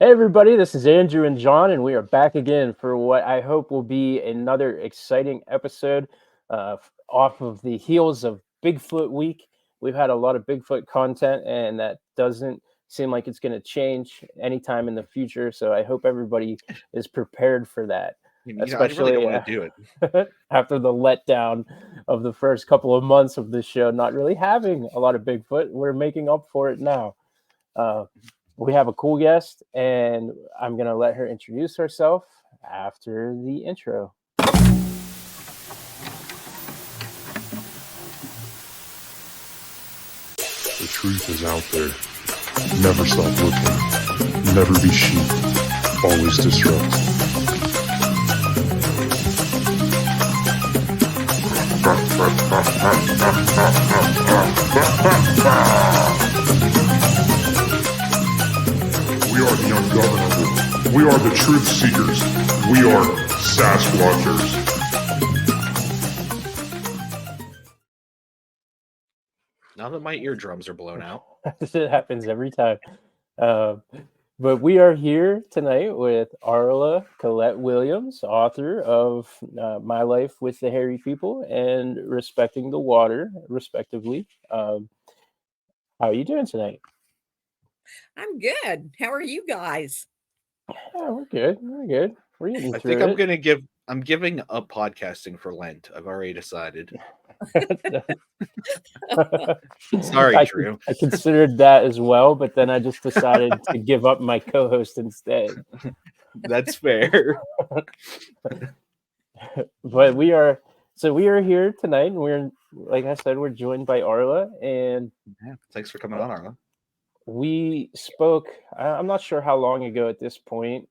Hey everybody, this is Andrew and John, and we are back again for what I hope will be another exciting episode off of the heels of Bigfoot Week. We've had a lot of Bigfoot content, and that doesn't seem like it's going to change anytime in the future. So I hope everybody is prepared for that, I really don't especially want to do it. after the letdown of the first couple of months of this show, not really having a lot of Bigfoot. We're making up for it now. Uh, we have a cool guest, and I'm going to let her introduce herself after the intro. The truth is out there. Never stop looking. Never be sheep. Always disrupt. We are the ungovernable. We are the truth seekers. We are SasqWatchers. Now that my eardrums are blown out. It happens every time. But we are here tonight with Arla Cailleach Williams, author of My Life with the Hairy People and Respecting the Water, respectively. How are you doing tonight? I'm good. How are you guys? Yeah, we're good. We're good. We're getting I through think I'm giving up podcasting for Lent. I've already decided. Sorry, Drew. I considered that as well, but then I just decided to give up my co-host instead. That's fair. But we are here tonight, and we're, like I said, we're joined by Arla, and Thanks for coming on, Arla. we spoke, I'm not sure how long ago at this point,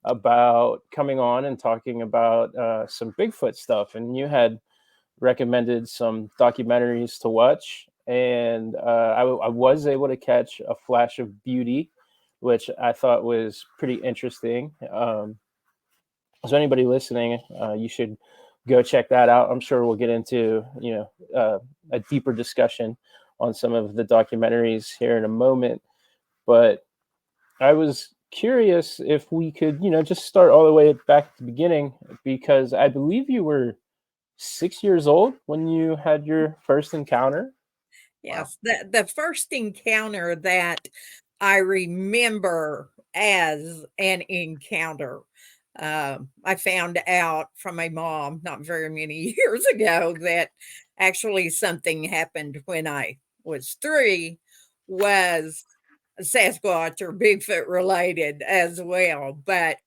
about coming on and talking about some Bigfoot stuff, and you had recommended some documentaries to watch, and I was able to catch a flash of beauty, which I thought was pretty interesting. So anybody listening, you should go check that out. I'm sure we'll get into a deeper discussion on some of the documentaries here in a moment, but I was curious if we could just start all the way back at the beginning, because I believe you were 6 years old when you had your first encounter. Yes, the first encounter that I remember as an encounter, I found out from my mom not very many years ago that actually something happened when I was 3, was Sasquatch or Bigfoot related as well. But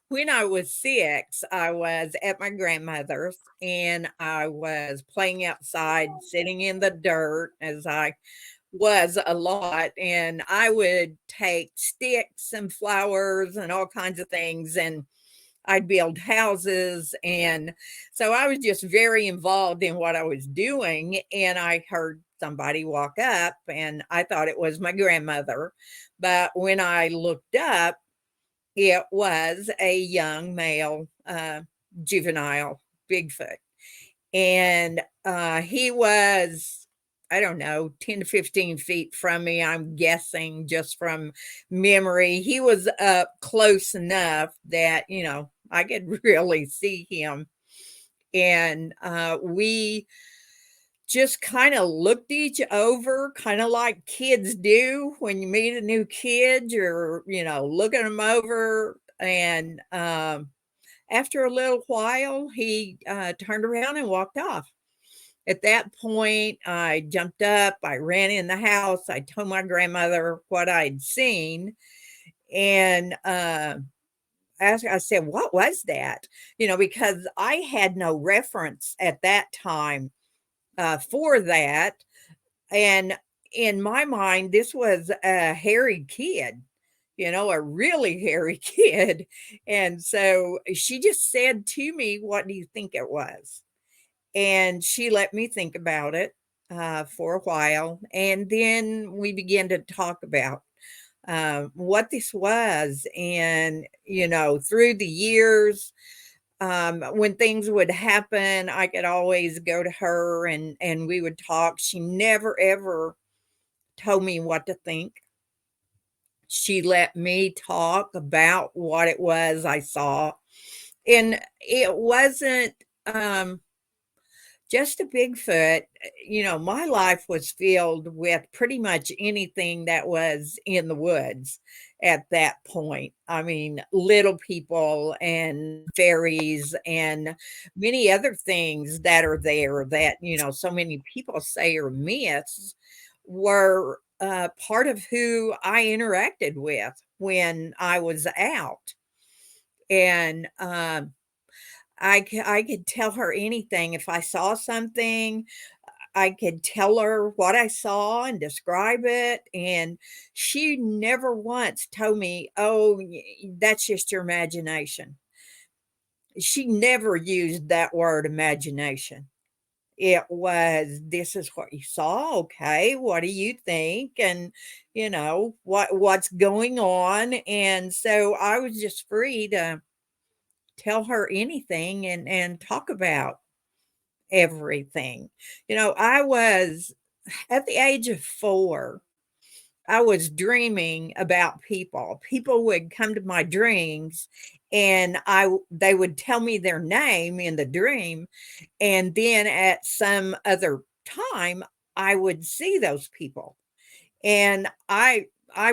when I was 6, I was at my grandmother's and I was playing outside, sitting in the dirt, as I was a lot. And I would take sticks and flowers and all kinds of things, and I'd build houses. And so I was just very involved in what I was doing. And I heard somebody walk up, and I thought it was my grandmother. But when I looked up, it was a young male juvenile Bigfoot. And he was, I don't know, 10 to 15 feet from me, I'm guessing, just from memory. He was up close enough that, I could really see him. And we just kind of looked each over, kind of like kids do when you meet a new kid. You're, looking them over. And after a little while, he turned around and walked off. At that point, I jumped up, I ran in the house, I told my grandmother what I'd seen. And I said, what was that? Because I had no reference at that time for that. And in my mind, this was a hairy kid, a really hairy kid. And so she just said to me, what do you think it was? And she let me think about it for a while. And then we began to talk about what this was. And, through the years, when things would happen, I could always go to her and we would talk. She never, ever told me what to think. She let me talk about what it was I saw. And it wasn't just a Bigfoot. My life was filled with pretty much anything that was in the woods at that point. I mean, little people and fairies and many other things that are there that, so many people say are myths were part of who I interacted with when I was out. And I could tell her anything. If I saw something, I could tell her what I saw and describe it. And she never once told me, oh, that's just your imagination. She never used that word imagination. It was, this is what you saw. Okay. What do you think? And what's going on. And so I was just free to tell her anything and talk about everything. I was at the age of 4, I was dreaming about people. People would come to my dreams and they would tell me their name in the dream. And then at some other time, I would see those people. And I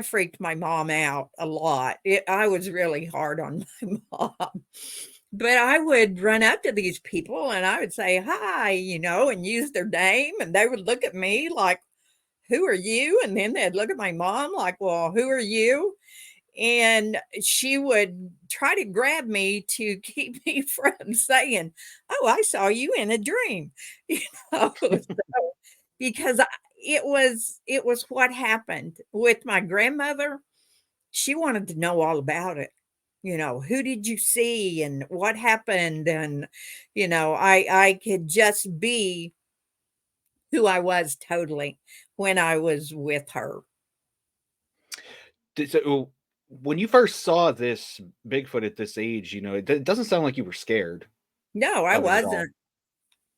freaked my mom out a lot. I was really hard on my mom. But I would run up to these people and I would say, hi, and use their name. And they would look at me like, who are you? And then they'd look at my mom like, well, who are you? And she would try to grab me to keep me from saying, oh, I saw you in a dream, so, because it was what happened with my grandmother. She wanted to know all about it. Who did you see and what happened? And, I could just be who I was totally when I was with her. So when you first saw this Bigfoot at this age, it doesn't sound like you were scared No, I of it at all. wasn't.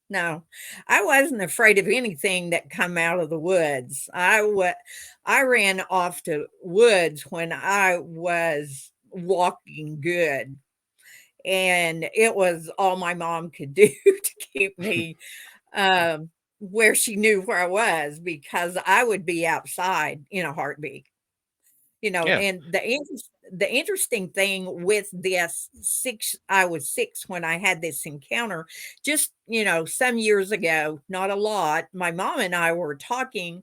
No, I wasn't afraid of anything that come out of the woods. I ran off to woods when I was walking good. And it was all my mom could do to keep me where she knew where I was, because I would be outside in a heartbeat. Yeah. And the interesting thing with this, I was 6 when I had this encounter, just, some years ago, not a lot. My mom and I were talking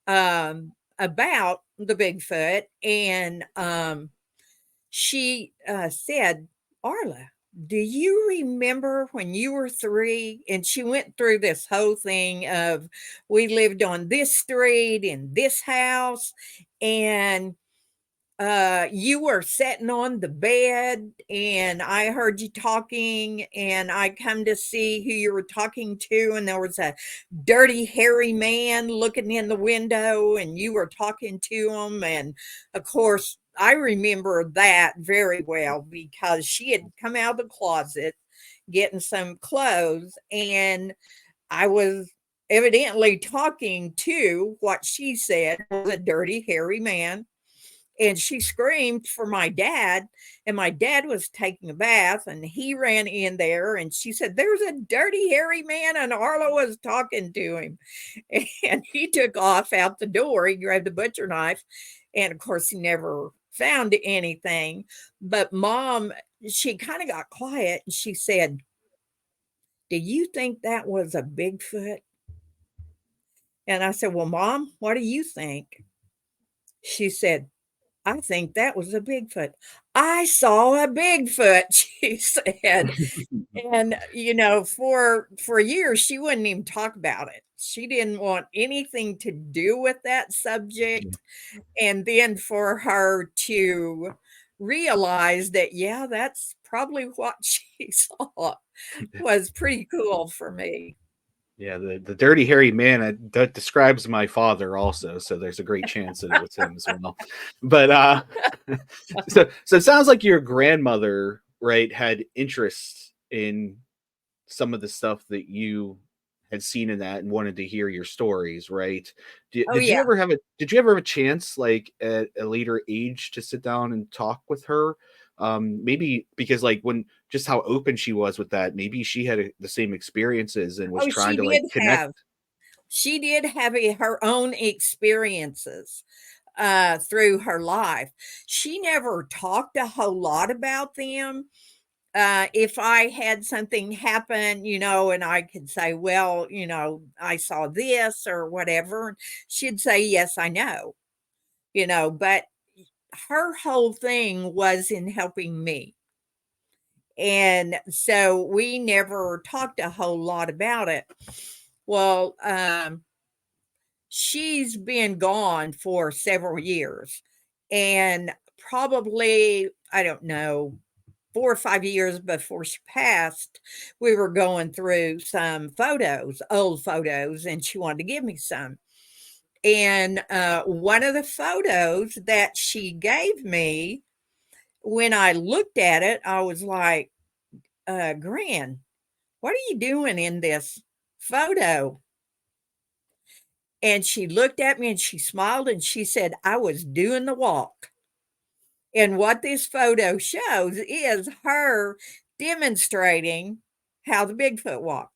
about the Bigfoot, and she said, Arla, do you remember when you were 3? And she went through this whole thing of, we lived on this street in this house, and you were sitting on the bed, and I heard you talking, and I come to see who you were talking to, and there was a dirty, hairy man looking in the window, and you were talking to him. And of course, I remember that very well, because she had come out of the closet getting some clothes, and I was evidently talking to what she said was a dirty, hairy man. And she screamed for my dad, and my dad was taking a bath, and he ran in there, and she said, there's a dirty, hairy man, and Arla was talking to him. And he took off out the door. He grabbed a butcher knife, and of course, he never found anything. But Mom, she kind of got quiet, and she said, do you think that was a Bigfoot? And I said, well, Mom, what do you think? She said, I think that was a Bigfoot. I saw a Bigfoot, she said. And, for years, she wouldn't even talk about it. She didn't want anything to do with that subject. And then for her to realize that, yeah, that's probably what she saw, was pretty cool for me. Yeah, the dirty hairy man that describes my father also, so there's a great chance that it was him as well. But so it sounds like your grandmother, right, had interest in some of the stuff that you had seen in that and wanted to hear your stories, right? Oh, Did you yeah. ever have a chance, like at a later age, to sit down and talk with her? Maybe because like when just how open she was with that, maybe she had the same experiences and was Oh, trying to like connect. she did have her own experiences through her life. She never talked a whole lot about them. If I had something happen, and I could say, well, I saw this or whatever, she'd say, yes, I know, but her whole thing was in helping me. And so we never talked a whole lot about it. Well, she's been gone for several years, and probably, I don't know, 4 or 5 years before she passed, we were going through some photos, old photos, and she wanted to give me some. And one of the photos that she gave me, when I looked at it, I was like, Gran, what are you doing in this photo? And she looked at me and she smiled and she said, I was doing the walk. And what this photo shows is her demonstrating how the Bigfoot walk.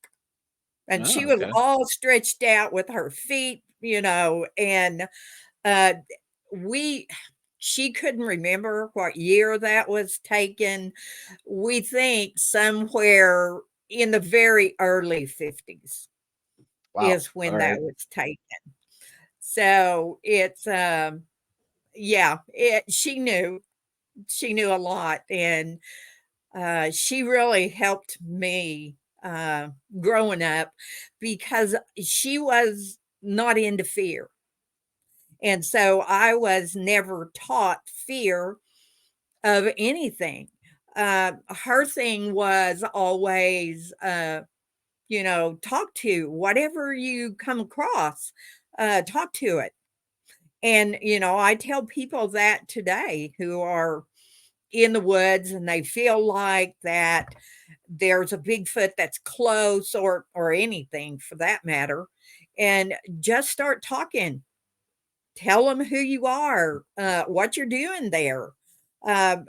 And she Oh, was okay. all stretched out with her feet, and uh, she couldn't remember what year that was taken. We think somewhere in the very early 50s Wow. is when All that right. was taken. So it's, yeah, she knew a lot, and she really helped me growing up because she was not into fear. And so I was never taught fear of anything. Her thing was always, talk to whatever you come across, talk to it. And, I tell people that today who are in the woods and they feel like that there's a Bigfoot that's close or anything for that matter, and just start talking. Tell them who you are, what you're doing there. Um,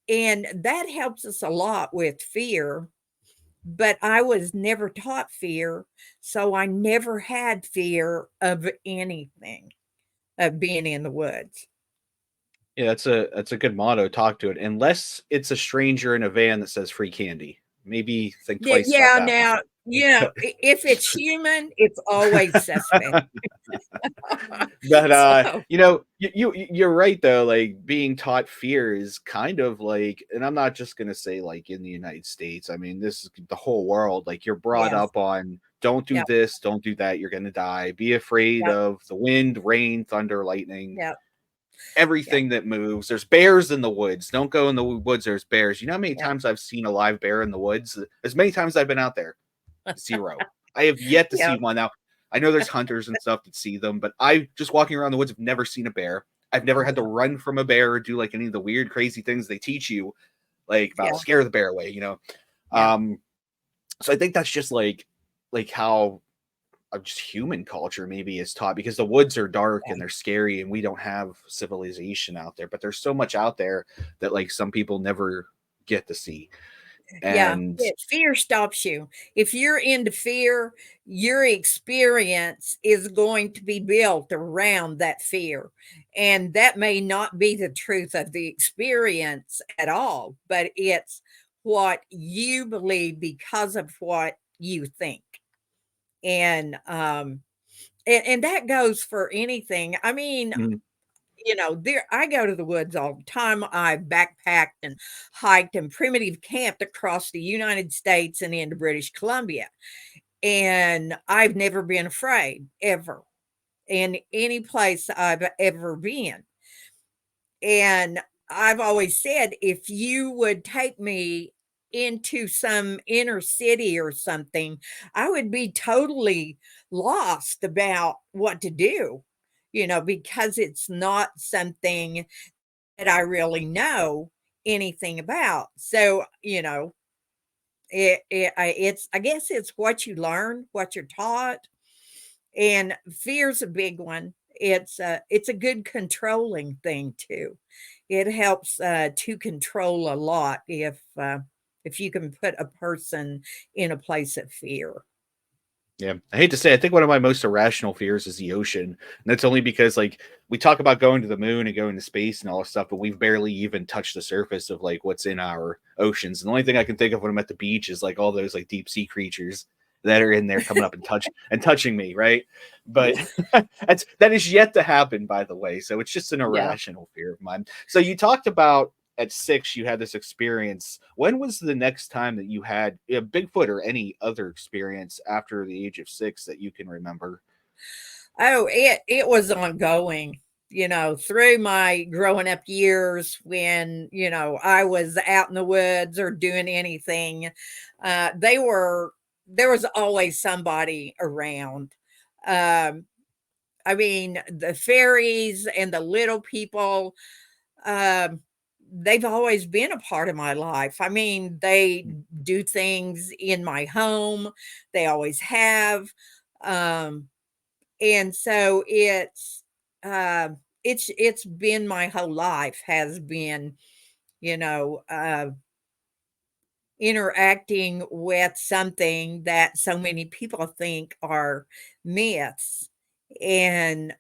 and that helps us a lot with fear. But I was never taught fear, so I never had fear of anything, of being in the woods. Yeah, that's a good motto. Talk to it, unless it's a stranger in a van that says free candy. Maybe think Yeah, twice about yeah, that one. now, if it's human, it's always suspect. But So, you're right though. Like being taught fear is kind of like, and I'm not just gonna say like in the United States. I mean, this is the whole world. Like you're brought yes. up on don't do Yep, this, don't do that. You're gonna die. Be afraid yep, of the wind, rain, thunder, lightning, yep, yep, everything that moves. There's bears in the woods. Don't go in the woods. There's bears. You know how many yep, times I've seen a live bear in the woods? As many times I've been out there, zero. I have yet to see yep, one. Now, I know there's hunters and stuff that see them, but I just walking around the woods have never seen a bear. I've never had to yep, run from a bear or do like any of the weird, crazy things they teach you, like about yep, scare the bear away. yep, Um, so I think that's just like how just human culture maybe is taught, because the woods are dark and they're scary and we don't have civilization out there, but there's so much out there that like some people never get to see. yeah. And Fear stops you. If you're into fear, your experience is going to be built around that fear. And that may not be the truth of the experience at all, but it's what you believe because of what you think. And and that goes for anything. I mean, mm, there I go to the woods all the time. I backpacked and hiked and primitive camped across the United States and into British Columbia. And I've never been afraid ever in any place I've ever been. And I've always said, if you would take me into some inner city or something, I would be totally lost about what to do, because it's not something that I really know anything about. So, It's, I guess it's what you learn, what you're taught, and fear's a big one. It's a good controlling thing too. It helps to control a lot if you can put a person in a place of fear. Yeah, I hate to say, I think one of my most irrational fears is the ocean. And that's only because, like, we talk about going to the moon and going to space and all this stuff, but we've barely even touched the surface of like what's in our oceans. And the only thing I can think of when I'm at the beach is like all those like deep sea creatures that are in there coming up and touching me, right? But that is yet to happen, by the way. So it's just an Yeah. irrational fear of mine. So you talked about at 6 you had this experience. When was the next time that you had a Bigfoot or any other experience after the age of 6 that you can remember? Oh, it was ongoing, through my growing up years when, I was out in the woods or doing anything. There was always somebody around. Um, I mean, the fairies and the little people, um, they've always been a part of my life. I mean, they do things in my home. They always have. Um, and so it's been my whole life has been, you know, uh, interacting with something that so many people think are myths. And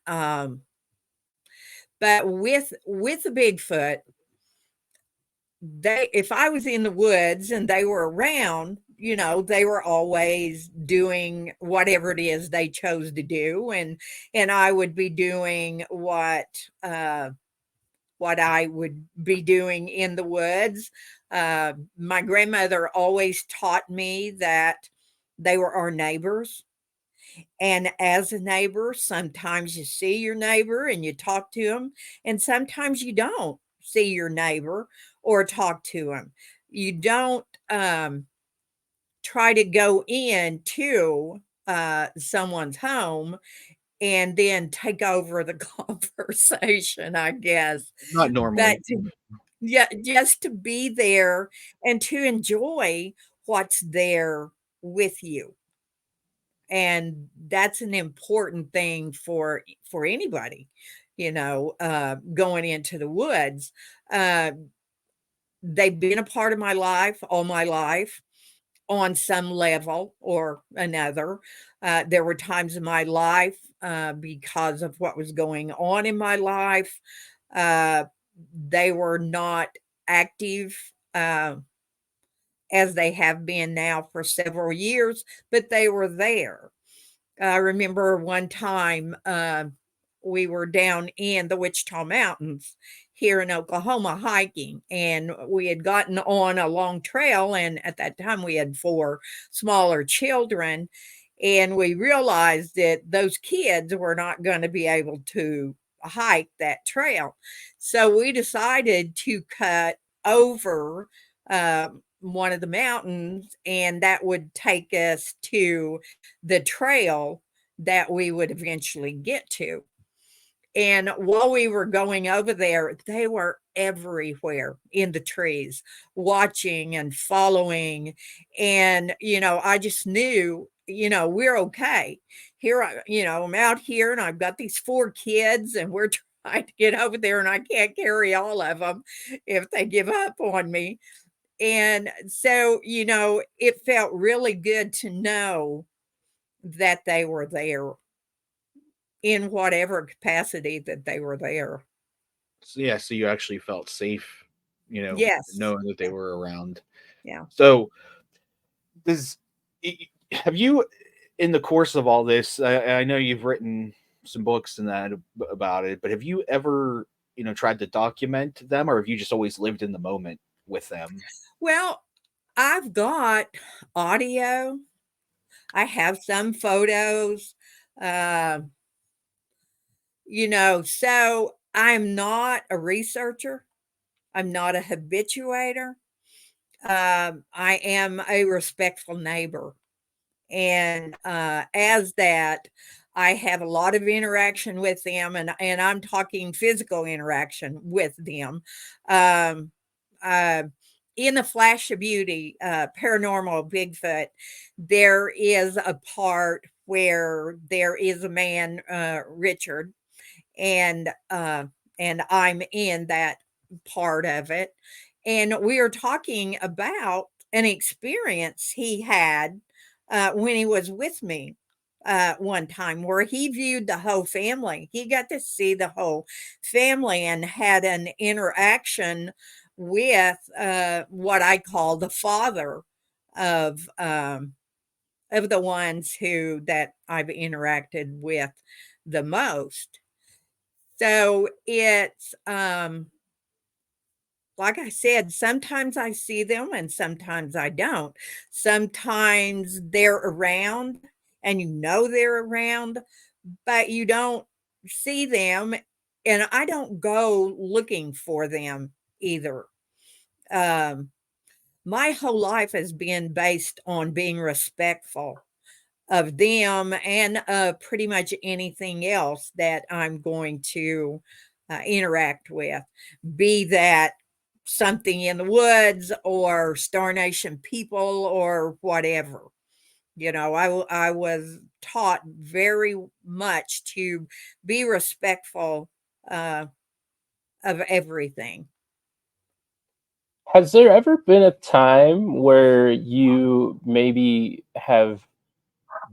but with the Bigfoot, they if I was in the woods and they were around, they were always doing whatever it is they chose to do, and I would be doing what I would be doing in the woods. My grandmother always taught me that they were our neighbors. And as a neighbor, sometimes you see your neighbor and you talk to them, and sometimes you don't see your neighbor or talk to them. You don't try to go into someone's home and then take over the conversation, I guess. Not But normally. yeah, just to be there and to enjoy what's there with you. And that's an important thing for anybody, going into the woods. Uh, they've been a part of my life all my life on some level or another. There were times in my life because of what was going on in my life, uh, they were not active as they have been now for several years, but they were there. I remember one time we were down in the Wichita Mountains here in Oklahoma hiking, and we had gotten on a long trail. And at that time, we had 4 smaller children, and we realized that those kids were not going to be able to hike that trail. So we decided to cut over one of the mountains, and that would take us to the trail that we would eventually get to. And while we were going over there, they were everywhere in the trees, watching and following. And, I just knew, we're okay. I'm out here and I've got these 4 kids and we're trying to get over there and I can't carry all of them if they give up on me. And so, it felt really good to know that they were there in whatever capacity that they were there. So, yeah, so you actually felt safe, Yes. knowing that they were around. Yeah. So does have you, in the course of all this, I know you've written some books and that about it, but have you ever, tried to document them, or have you just always lived in the moment with them? Well, I've got audio. I have some photos. Uh, so I'm not a researcher. I'm not a habituator. I am a respectful neighbor. And as that, I have a lot of interaction with them, and I'm talking physical interaction with them. Um, uh, in the Flash of Beauty, Paranormal Bigfoot, there is a part where there is a man, Richard, and I'm in that part of it. And we are talking about an experience he had when he was with me one time, where he viewed the whole family. He got to see the whole family and had an interaction with what I call the father of the ones who that I've interacted with the most. So it's like I said, sometimes I see them and sometimes I don't. Sometimes they're around and you know they're around, but you don't see them, and I don't go looking for them either. Um, my whole life has been based on being respectful of them and pretty much anything else that I'm going to interact with, be that something in the woods or Star Nation people or whatever. You know, I was taught very much to be respectful of everything. Has there ever been a time where you maybe have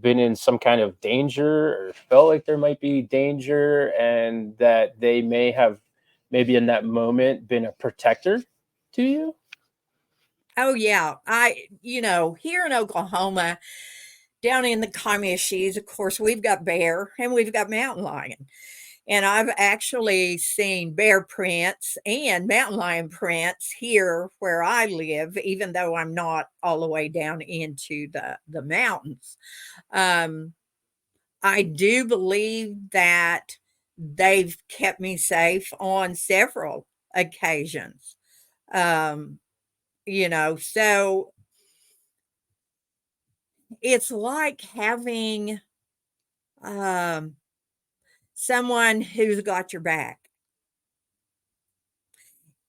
been in some kind of danger or felt like there might be danger, and that they may have maybe in that moment been a protector to you? Oh yeah, here in Oklahoma, down in the Comanches, of course, we've got bear and we've got mountain lion. And I've actually seen bear prints and mountain lion prints here where I live, even though I'm not all the way down into the mountains. Um, I do believe that they've kept me safe on several occasions. Um, so it's like having um, someone who's got your back.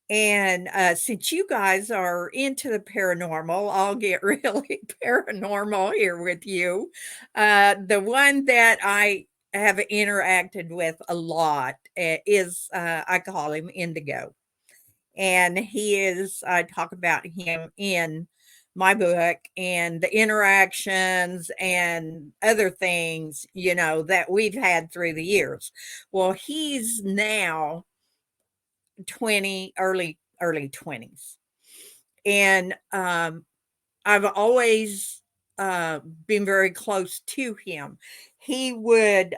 And since you guys are into the paranormal, I'll get really paranormal here with you. The one that I have interacted with a lot is, I call him Indigo. And I talk about him in my book and the interactions and other things, that we've had through the years. Well, he's now 20, early 20s. And I've always been very close to him. He would,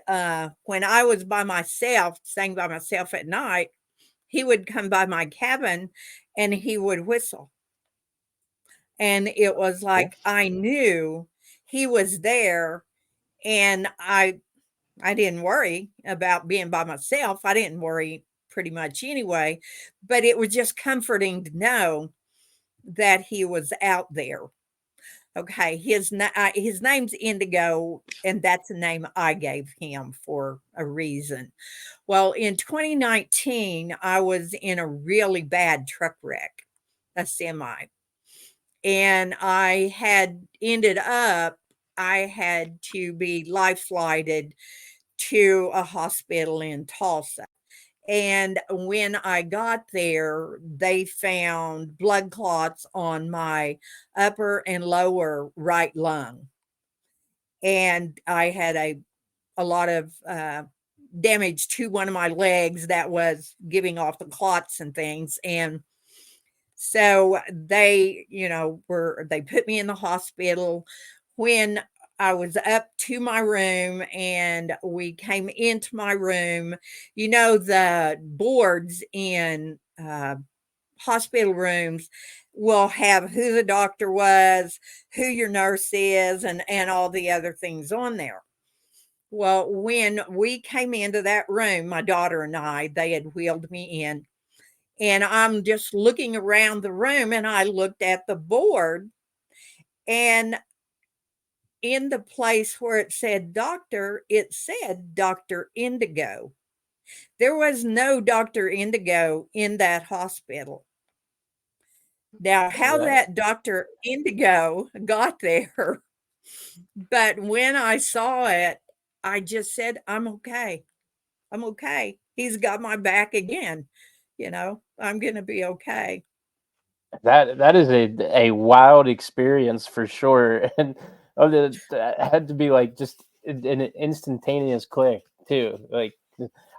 when I was by myself, staying by myself at night, he would come by my cabin and he would whistle. And it was like I knew he was there, and I didn't worry about being by myself. I didn't worry pretty much anyway, but it was just comforting to know that he was out there. Okay, his name's Indigo, and that's the name I gave him for a reason. Well, in 2019, I was in a really bad truck wreck, a semi, and I had to be life flighted to a hospital in Tulsa. And when I got there, they found blood clots on my upper and lower right lung. And I had a lot of damage to one of my legs that was giving off the clots and things. And so they, they put me in the hospital. When I was up to my room and we came into my room, the boards in hospital rooms will have who the doctor was, who your nurse is, and all the other things on there. Well, when we came into that room, my daughter and I, they had wheeled me in, and I'm just looking around the room, and I looked at the board, and in the place where it said doctor, it said Dr. Indigo. There was no Dr. Indigo in that hospital. Now, how Right. that Dr. Indigo got there, but when I saw it, I just said, I'm okay. I'm okay. He's got my back again. I'm going to be okay. That is a wild experience for sure, and that had to be like just an instantaneous click too. Like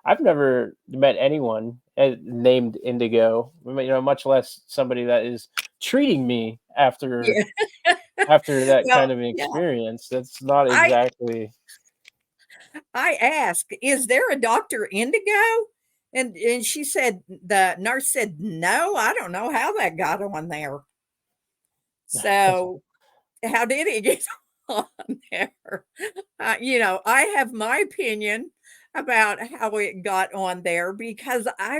I've never met anyone named Indigo, much less somebody that is treating me Yeah. after that Well, kind of an yeah. experience. That's not I exactly. I asked, "Is there a Dr. Indigo?" And she said, the nurse said, "No, I don't know how that got on there." So, how did it get on there? I have my opinion about how it got on there because I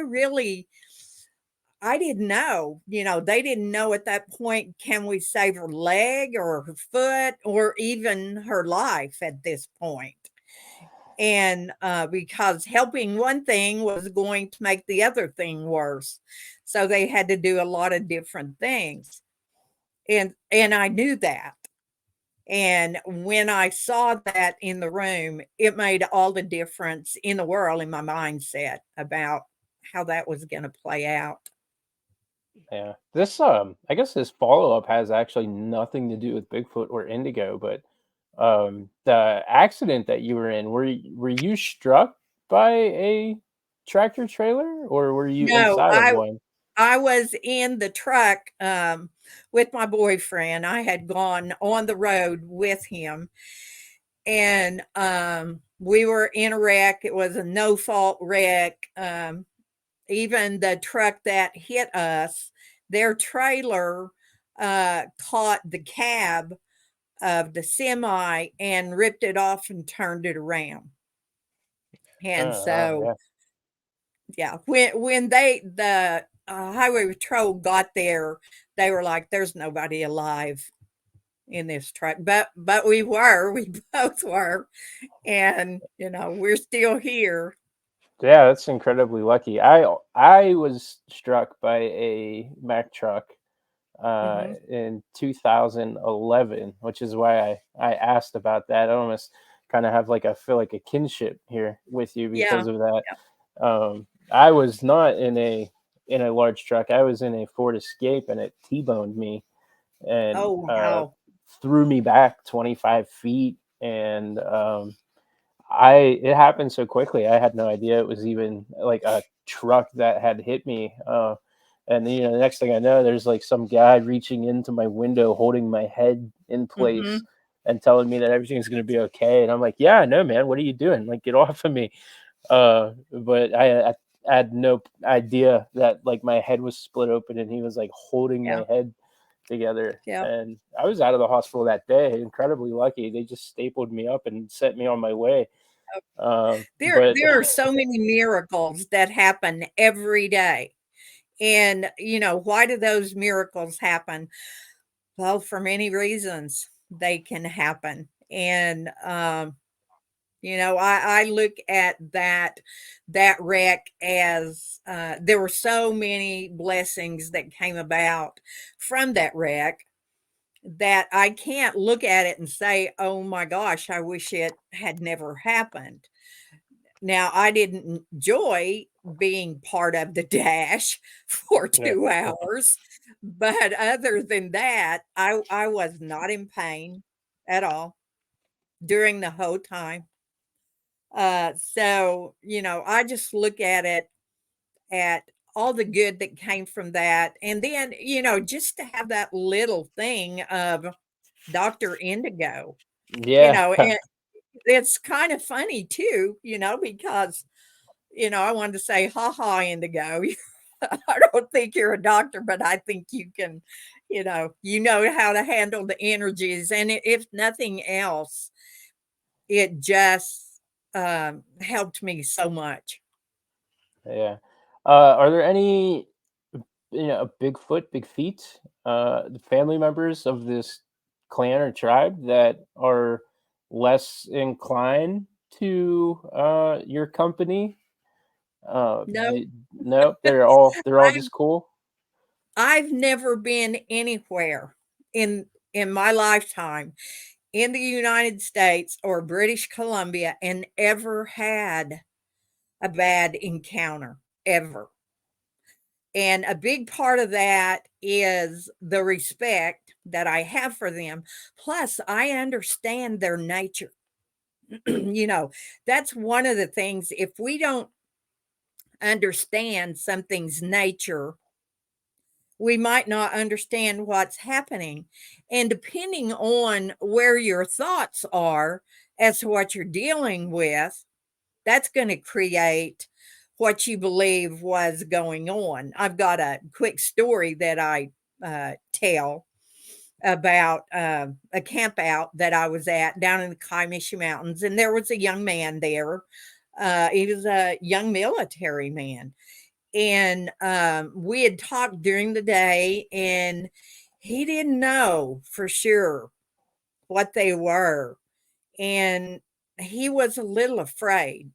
didn't know. They didn't know at that point, can we save her leg or her foot or even her life at this point? And because helping one thing was going to make the other thing worse. So they had to do a lot of different things. And I knew that. And when I saw that in the room, it made all the difference in the world in my mindset about how that was going to play out. Yeah. This I guess this follow-up has actually nothing to do with Bigfoot or Indigo, but the accident that you were in, were you struck by a tractor trailer or were you No, inside of I one? I was in the truck with my boyfriend. I had gone on the road with him, and we were in a wreck. It was a no fault wreck. Even the truck that hit us, their trailer caught the cab of the semi and ripped it off and turned it around. And Oh, so, yeah. yeah, when the highway patrol got there, they were like, "There's nobody alive in this truck," but we were, we both were, and we're still here. Yeah, that's incredibly lucky. I was struck by a Mack truck Hmm. in 2011, which is why I asked about that. I almost kind of have like I feel like a kinship here with you Yeah. because of that. Yeah. I was not in a large truck. I was in a Ford Escape, and it T-boned me and Oh wow. threw me back 25 feet. And I it happened so quickly. I had no idea it was even like a truck that had hit me. And then, the next thing I know, there's like some guy reaching into my window, holding my head in place Hmm. and telling me that everything's going to be okay. And I'm like, yeah, no, man, what are you doing? Like, get off of me. But I had no idea that like my head was split open and he was like holding Yeah. my head together. Yeah. And I was out of the hospital that day. Incredibly lucky. They just stapled me up and sent me on my way. But There are so many miracles that happen every day. And why do those miracles happen? Well, for many reasons they can happen. And I look at that wreck as there were so many blessings that came about from that wreck that I can't look at it and say, "Oh my gosh, I wish it had never happened." Now, I didn't enjoy being part of the dash for yeah, 2 hours, but other than that, I was not in pain at all during the whole time. So, I just look at it at all the good that came from that, and then, just to have that little thing of Dr. Indigo, yeah, and it's kind of funny too, because I wanted to say, "Ha ha, Indigo." I don't think you're a doctor, but I think you can, how to handle the energies. And if nothing else, it just helped me so much. yeah. Are there any Bigfoot, Big Feet, the family members of this clan or tribe that are less inclined to your company? No, No, they're all I just cool. I've never been anywhere in my lifetime in the United States or British Columbia and ever had a bad encounter, ever. And a big part of that is the respect that I have for them. Plus, I understand their nature. That's one of the things. If we don't understand something's nature, we might not understand what's happening. And depending on where your thoughts are as to what you're dealing with, that's going to create what you believe was going on. I've got a quick story that I tell about a camp out that I was at down in the Cailleach Mountains, and there was a young man there. He was a young military man, and we had talked during the day, and he didn't know for sure what they were, and he was a little afraid.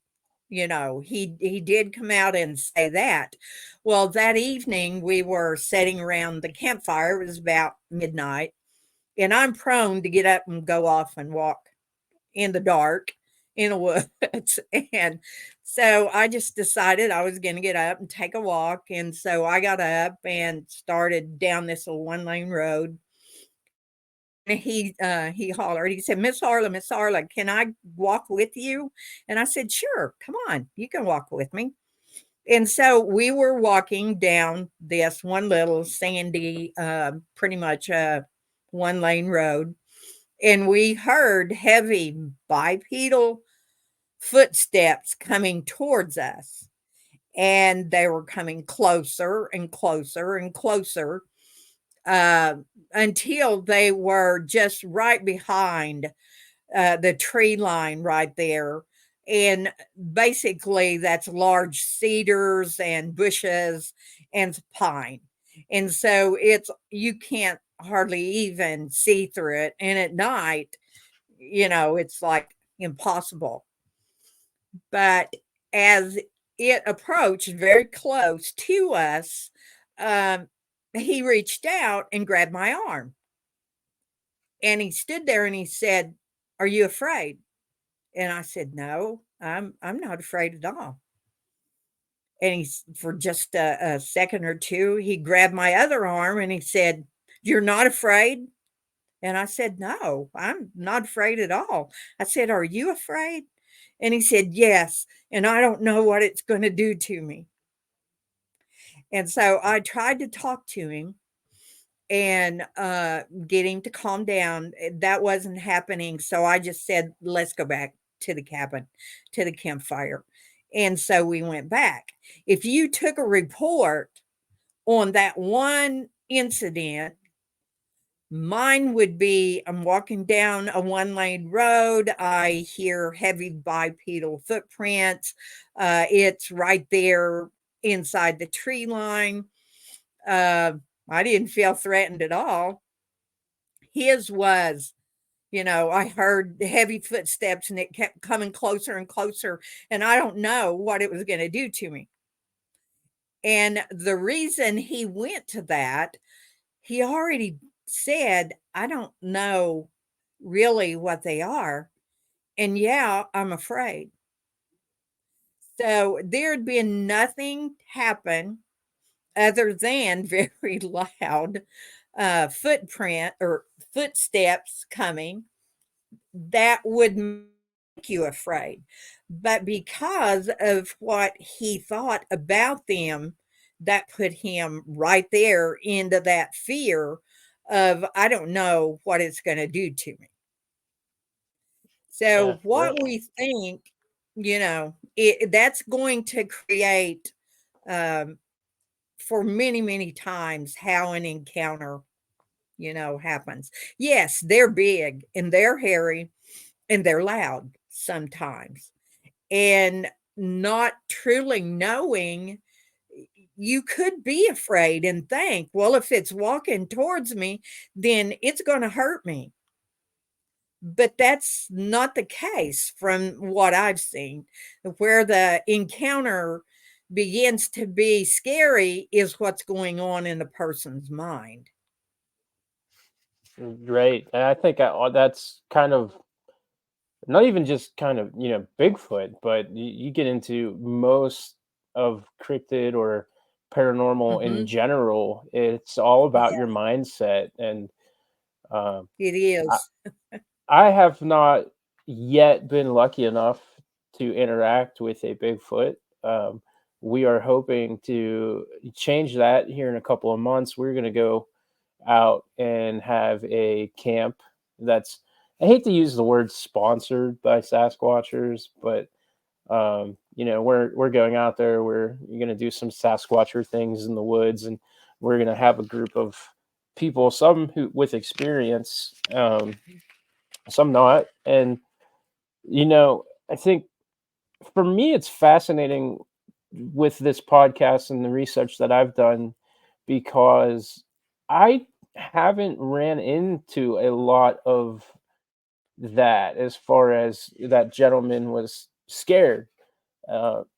He did come out and say that. Well, that evening we were sitting around the campfire. It was about midnight, and I'm prone to get up and go off and walk in the dark in the woods. And so I just decided I was going to get up and take a walk. And so I got up and started down this little 1-lane road. And he hollered, he said, Miss Arla, can I walk with you? And I said, sure, come on, you can walk with me. And so we were walking down this one little sandy, pretty much 1-lane road. And we heard heavy bipedal footsteps coming towards us. And they were coming closer and closer and closer. Until they were just right behind the tree line right there. And basically that's large cedars and bushes and pine. And so you can't hardly even see through it. And at night, it's like impossible. But as it approached very close to us, he reached out and grabbed my arm. And he stood there and he said, are you afraid? And I said, no, I'm not afraid at all. And for just a second or two, he grabbed my other arm and he said, you're not afraid? And I said, no, I'm not afraid at all. I said, are you afraid? And he said, yes. And I don't know what it's going to do to me. And so I tried to talk to him and get him to calm down. That wasn't happening. So I just said, let's go back to the cabin, to the campfire. And so we went back. If you took a report on that one incident, mine would be, I'm walking down a 1-lane road. I hear heavy bipedal footprints. It's right there inside the tree line. I didn't feel threatened at all. His was, I heard heavy footsteps and it kept coming closer and closer. And I don't know what it was going to do to me. And the reason he went to that, he already said, I don't know really what they are. And yeah, I'm afraid. So there'd been nothing happen other than very loud footprint or footsteps coming that would make you afraid. But because of what he thought about them, that put him right there into that fear of, I don't know what it's going to do to me. So what we think, that's going to create for many, many times how an encounter, happens. Yes, they're big and they're hairy and they're loud sometimes. And not truly knowing, you could be afraid and think, well, if it's walking towards me, then it's going to hurt me. But that's not the case from what I've seen, where the encounter begins to be scary is what's going on in a person's mind. Right. And I think that's kind of not even just kind of, Bigfoot, but you get into most of cryptid or paranormal in Hmm. general. It's all about Yeah, your mindset. And um, it I, is. I have not yet been lucky enough to interact with a Bigfoot. Um, we are hoping to change that here in a couple of months. We're going to go out and have a camp that's, I hate to use the word sponsored by Sasquatchers, but we're going out there. We're going to do some Sasquatcher things in the woods, and we're going to have a group of people, some who with experience, some not. And I think for me, it's fascinating with this podcast and the research that I've done because I haven't ran into a lot of that as far as that gentleman was scared.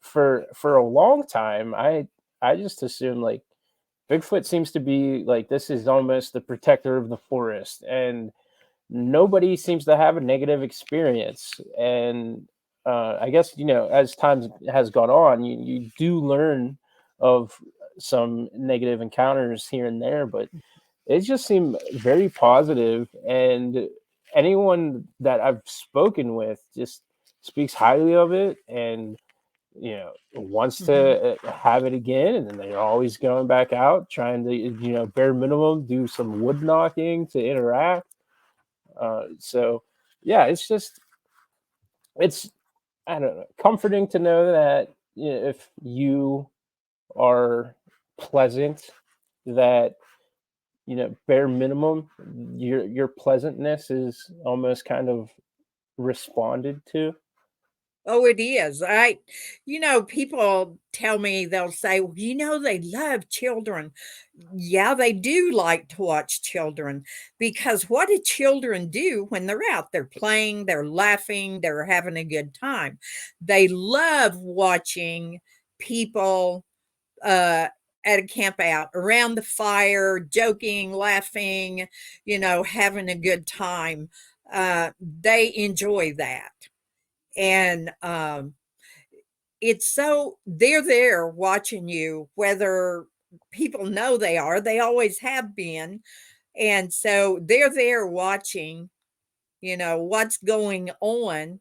For a long time, I just assumed like Bigfoot seems to be like this is almost the protector of the forest, and nobody seems to have a negative experience. And I guess as time has gone on, you do learn of some negative encounters here and there, but it just seemed very positive, and anyone that I've spoken with just speaks highly of it, and wants Hmm. to have it again, and then they're always going back out trying to bare minimum do some wood knocking to interact. So yeah, it's I don't know, comforting to know that if you are pleasant, that bare minimum, your pleasantness is almost kind of responded to. Oh, it is. People tell me, they'll say, well, they love children. Yeah, they do like to watch children because what do children do when they're out? They're playing, they're laughing, they're having a good time. They love watching people uh, at a camp out around the fire, joking, laughing, having a good time. They enjoy that. And it's so they're there watching you, whether people know they always have been. And so they're there watching, what's going on.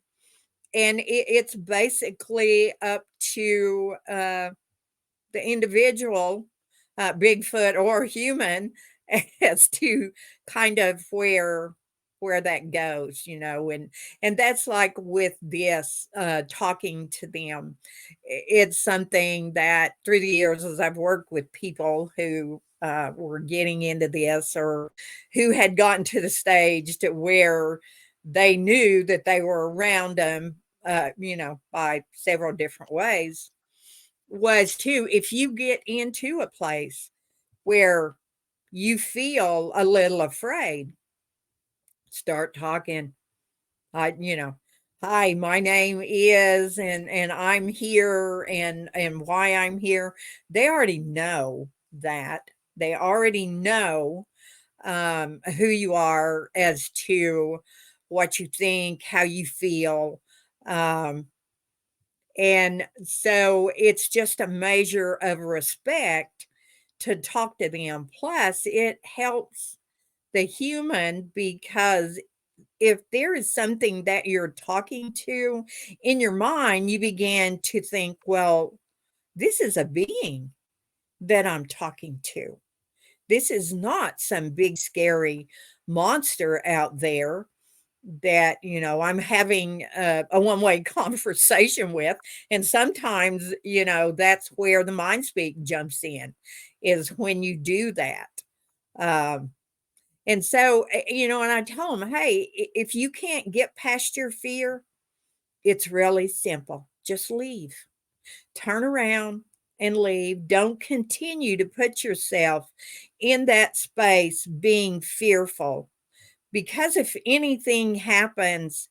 And it's basically up to the individual, Bigfoot or human, as to kind of where that goes, and that's like with this talking to them. It's something that through the years, as I've worked with people who were getting into this or who had gotten to the stage to where they knew that they were around them, by several different ways, was too, if you get into a place where you feel a little afraid, start talking. Hi, my name is, and I'm here, and why I'm here. They already know that. They already know who you are, as to what you think, how you feel. Um, And so it's just a measure of respect to talk to them. Plus, it helps the human because if there is something that you're talking to in your mind, you begin to think, well, this is a being that I'm talking to. This is not some big, scary monster out there that I'm having a one-way conversation with. And sometimes that's where the mind speak jumps in, is when you do that. um, and so and I tell them, hey, if you can't get past your fear, it's really simple. Just leave, turn around and leave. Don't continue to put yourself in that space being fearful, because if anything happens,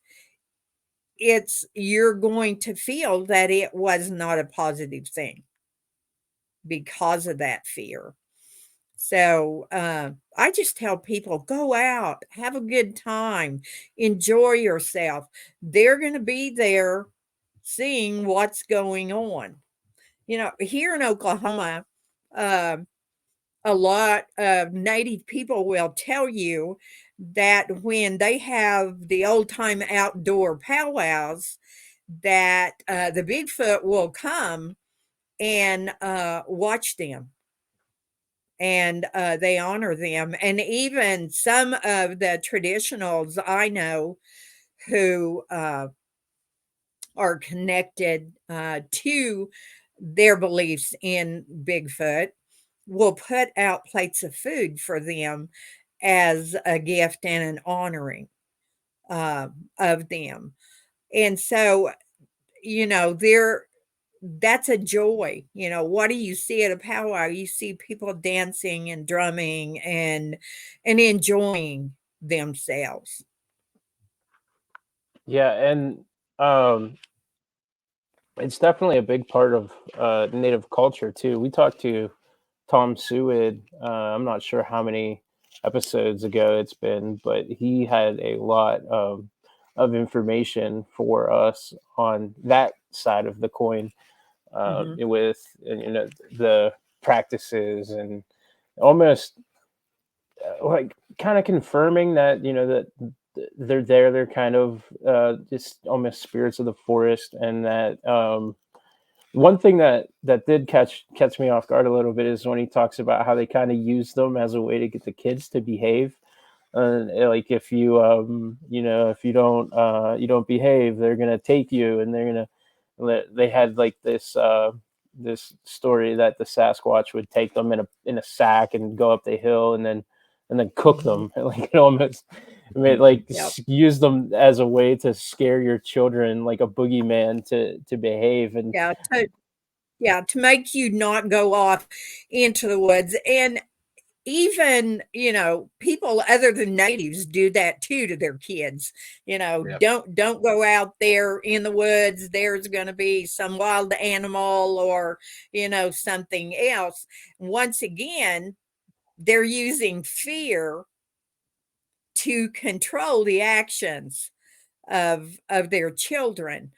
you're going to feel that it was not a positive thing. because of that fear. So I just tell people, go out, have a good time, enjoy yourself. They're going to be there seeing what's going on. Here in Oklahoma, uh, a lot of Native people will tell you that when they have the old time outdoor powwows, that the Bigfoot will come and watch them, and they honor them. And even some of the traditionals I know who are connected to their beliefs in Bigfoot will put out plates of food for them as a gift and an honoring of them. And so, there that's a joy. What do you see at a powwow? You see people dancing and drumming and enjoying themselves. Yeah, and um, it's definitely a big part of Native culture too. We talked to Tom Seward. I'm not sure how many episodes ago it's been, but he had a lot of information for us on that side of the coin, Mhm. with the practices and almost like kind of confirming that that they're there. They're kind of just almost spirits of the forest, and that one thing that did catch me off guard a little bit is when he talks about how they kind of use them as a way to get the kids to behave. Like if you if you don't behave, they're gonna take you, and they're gonna they had like this story that the Sasquatch would take them in a sack and go up the hill and then cook Mhm. them. Like it almost like Yep. use them as a way to scare your children, like a boogeyman to behave. And Yeah. To make you not go off into the woods. And even, people other than natives do that too to their kids. Yep. Don't go out there in the woods. There's going to be some wild animal or, something else. Once again, they're using fear to control the actions of their children.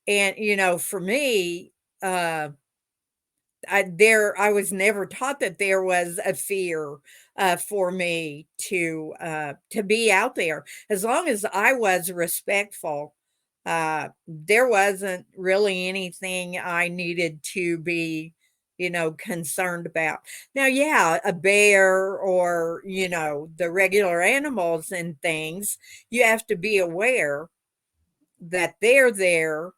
And, for me, I was never taught that there was a fear for me to be out there. As long as I was respectful, there wasn't really anything I needed to be, concerned about. Now, yeah, a bear or the regular animals and things, you have to be aware that they're there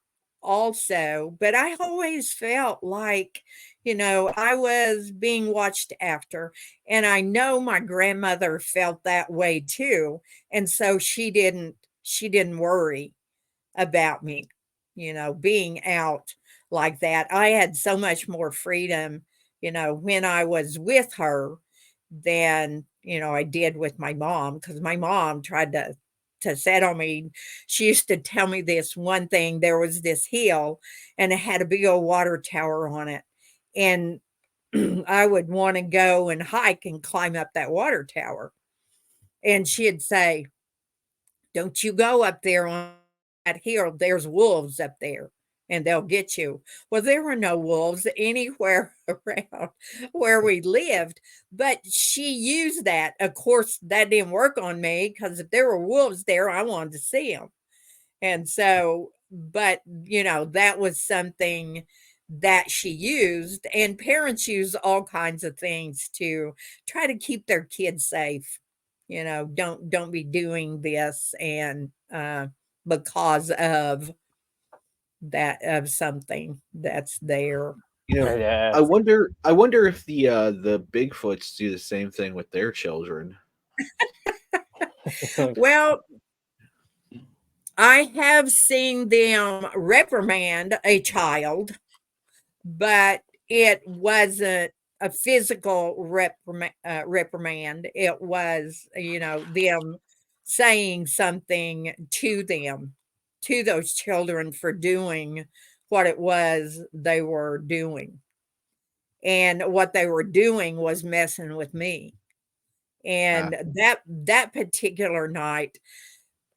also. But I always felt like, I was being watched after. And I know my grandmother felt that way too. And so she didn't worry about me, being out like that. I had so much more freedom, when I was with her than, I did with my mom, because my mom tried to set on me. She used to tell me this one thing. There was this hill and it had a big old water tower on it. And I would want to go and hike and climb up that water tower. And she'd say, don't you go up there on that hill. There's wolves up there and they'll get you. Well, there were no wolves anywhere around where we lived, but she used that. Of course, that didn't work on me because if there were wolves there, I wanted to see them. And so, but that was something that she used, and parents use all kinds of things to try to keep their kids safe. Don't be doing this and because of something that's there. yeah, I wonder if the Bigfoots do the same thing with their children. Well, I have seen them reprimand a child, but it wasn't a physical reprimand. It was, them saying something to them, to those children for doing what it was they were doing. and what they were doing was messing with me. And that particular night,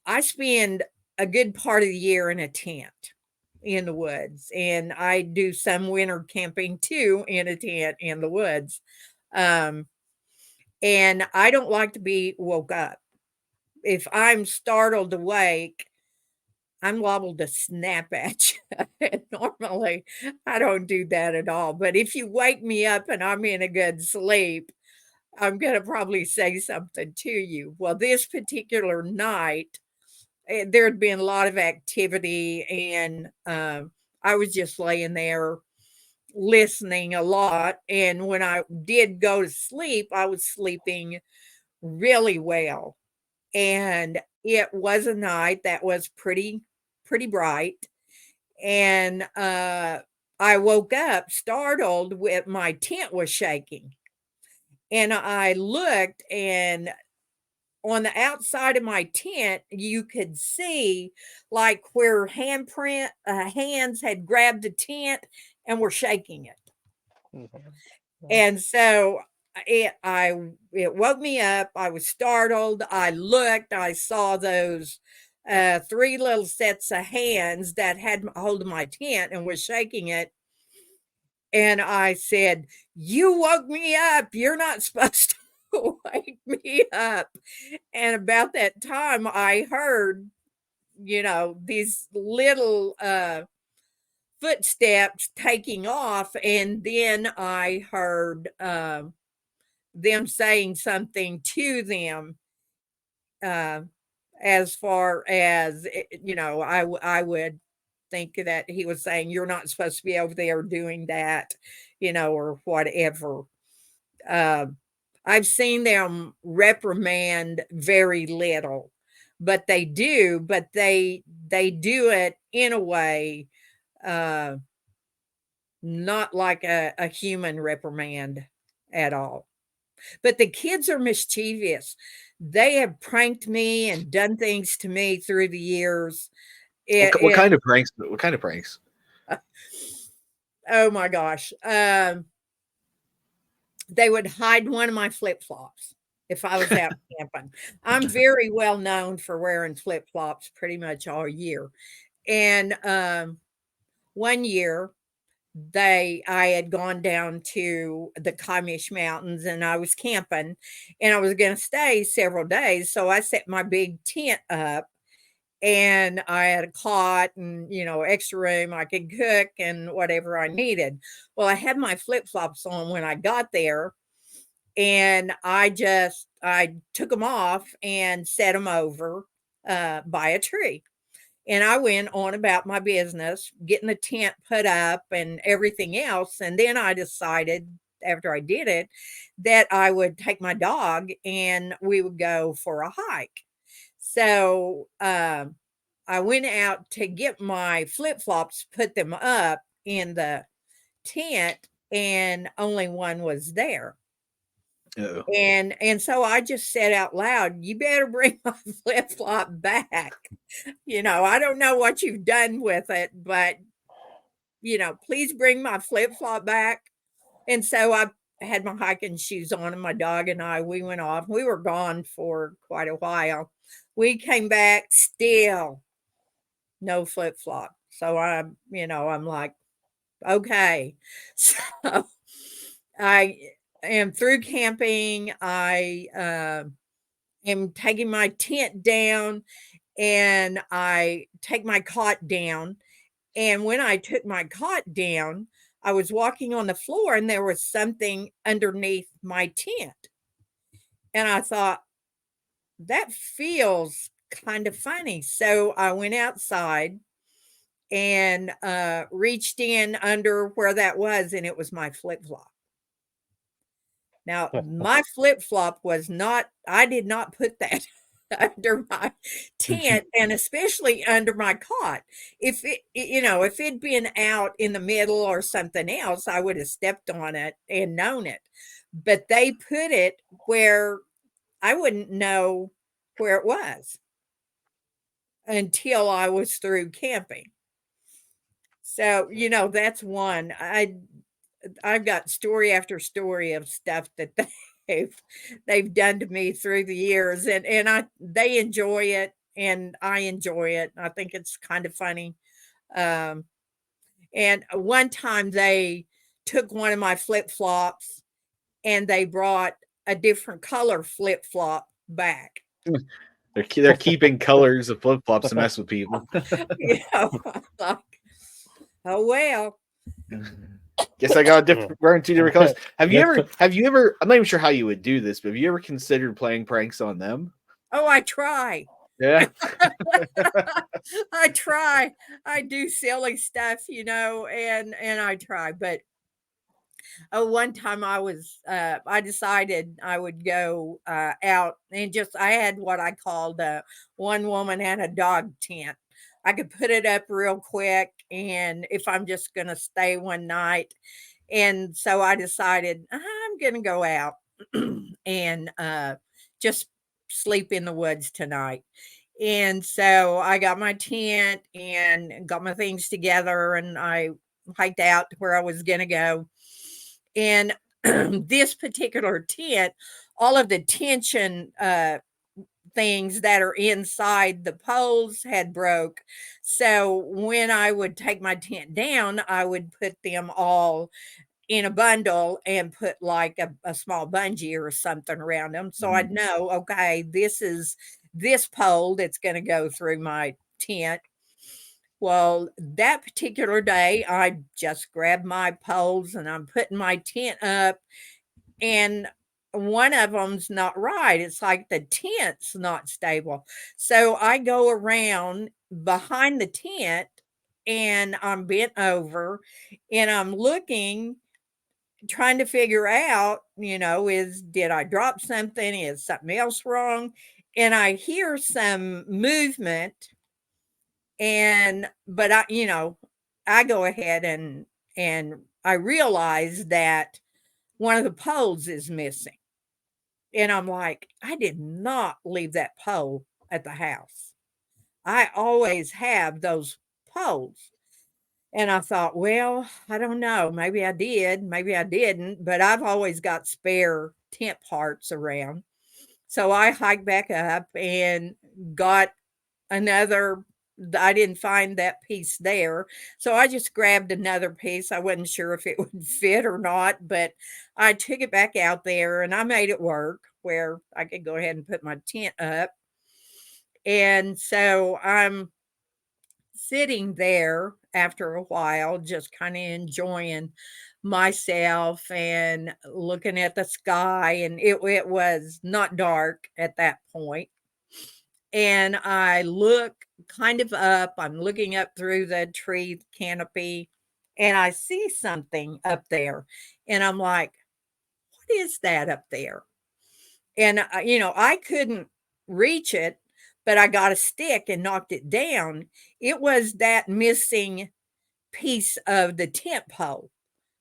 I spend a good part of the year in a tent in the woods, and I do some winter camping too in a tent in the woods. Um, and I don't like to be woke up. If I'm startled awake, I'm liable to snap at you. And normally, I don't do that at all. But if you wake me up and I'm in a good sleep, I'm going to probably say something to you. Well, this particular night, there had been a lot of activity, and I was just laying there listening a lot. And when I did go to sleep, I was sleeping really well. And it was a night that was pretty bright. And I woke up startled with my tent was shaking. And I looked, and on the outside of my tent, you could see like where hands had grabbed the tent and were shaking it. Mhm. And so it woke me up. I was startled. I looked, I saw those three little sets of hands that had hold of my tent and was shaking it. And I said, "You woke me up. You're not supposed to wake me up." And about that time, I heard, these little footsteps taking off. And then I heard them saying something to them, uh, as far as, I would think that he was saying, "You're not supposed to be over there doing that," or whatever. Uh, I've seen them reprimand very little, but they do it in a way, uh, not like a human reprimand at all. But the kids are mischievous. They have pranked me and done things to me through the years. What kind of pranks? What kind of pranks? Oh my gosh. They would hide one of my flip-flops if I was out camping. I'm very well known for wearing flip-flops pretty much all year. And one year I had gone down to the Cailleach Mountains, and I was camping, and I was going to stay several days. So I set my big tent up, and I had a cot and, extra room. I could cook and whatever I needed. Well, I had my flip-flops on when I got there, and I took them off and set them over by a tree. And I went on about my business, getting the tent put up and everything else. And then I decided, after I did it, that I would take my dog and we would go for a hike. So I went out to get my flip-flops, put them up in the tent, and only one was there. Uh-oh. And so I just said out loud, "You better bring my flip-flop back. I don't know what you've done with it, but, please bring my flip-flop back." And so I had my hiking shoes on, and my dog and we went off. We were gone for quite a while. We came back, still no flip-flop. So I'm like, okay. So I am through camping. I am taking my tent down, and I take my cot down. And when I took my cot down, I was walking on the floor, and there was something underneath my tent. And I thought, that feels kind of funny. So I went outside and reached in under where that was, and it was my flip-flop. Now, my flip-flop was not, I did not put that under my tent, and especially under my cot. If it'd been out in the middle or something else, I would have stepped on it and known it. But they put it where I wouldn't know where it was until I was through camping. So, that's one. I've got story after story of stuff that they've done to me through the years, and they enjoy it and I enjoy it. I think it's kind of funny. Um, and one time they took one of my flip-flops and they brought a different color flip-flop back. They're keeping colors of flip flops to mess with people. Like, oh well. Guess I got wearing two different colors. Have you ever? I'm not even sure how you would do this, but have you ever considered playing pranks on them? Oh, I try. Yeah. I try. I do silly stuff, and I try. But one time I decided I would go out and I had what I called one woman and a dog tent. I could put it up real quick, and if I'm just going to stay one night. And so I decided I'm going to go out and just sleep in the woods tonight. And so I got my tent and got my things together, and I hiked out to where I was going to go. And this particular tent, all of the tension things that are inside the poles had broke. So when I would take my tent down, I would put them all in a bundle and put like a small bungee or something around them. So I'd know, okay, this is this pole that's going to go through my tent. Well, that particular day, I just grabbed my poles and I'm putting my tent up, and one of them's not right. It's like the tent's not stable. So I go around behind the tent and I'm bent over and I'm looking, trying to figure out, did I drop something? Is something else wrong? And I hear some movement, but I go ahead and I realize that one of the poles is missing. And I'm like, I did not leave that pole at the house. I always have those poles. And I thought, well, I don't know. Maybe I did, maybe I didn't, but I've always got spare tent parts around. So I hiked back up and got another. I didn't find that piece there. So I just grabbed another piece. I wasn't sure if it would fit or not, but I took it back out there and I made it work where I could go ahead and put my tent up. And so I'm sitting there after a while, just kind of enjoying myself and looking at the sky. And it was not dark at that point. And I look kind of up, I'm looking up through the tree canopy, and I see something up there. And I'm like, what is that up there? And, I couldn't reach it, but I got a stick and knocked it down. It was that missing piece of the tent pole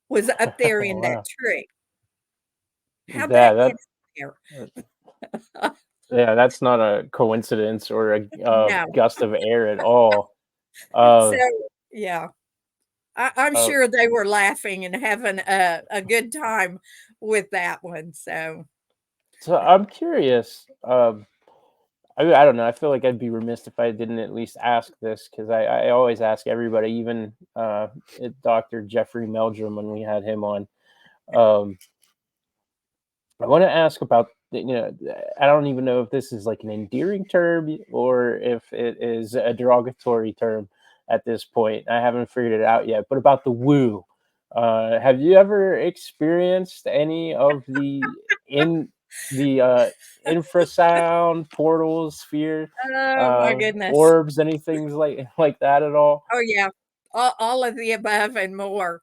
was up there in Wow. that tree. How Yeah, that get there? yeah, that's not a coincidence or a No. gust of air at all. So, yeah. I'm uh, sure they were laughing and having a good time with that one. So, so I'm curious. I don't know. I feel like I'd be remiss if I didn't at least ask this, because I always ask everybody, even Dr. Jeffrey Meldrum when we had him on. I want to ask about, I don't even know if this is like an endearing term or if it is a derogatory term at this point. I haven't figured it out yet, but about the woo. Have you ever experienced any of the infrasound portals, sphere, oh my goodness. orbs, anything like that at all? Oh yeah. All of the above and more.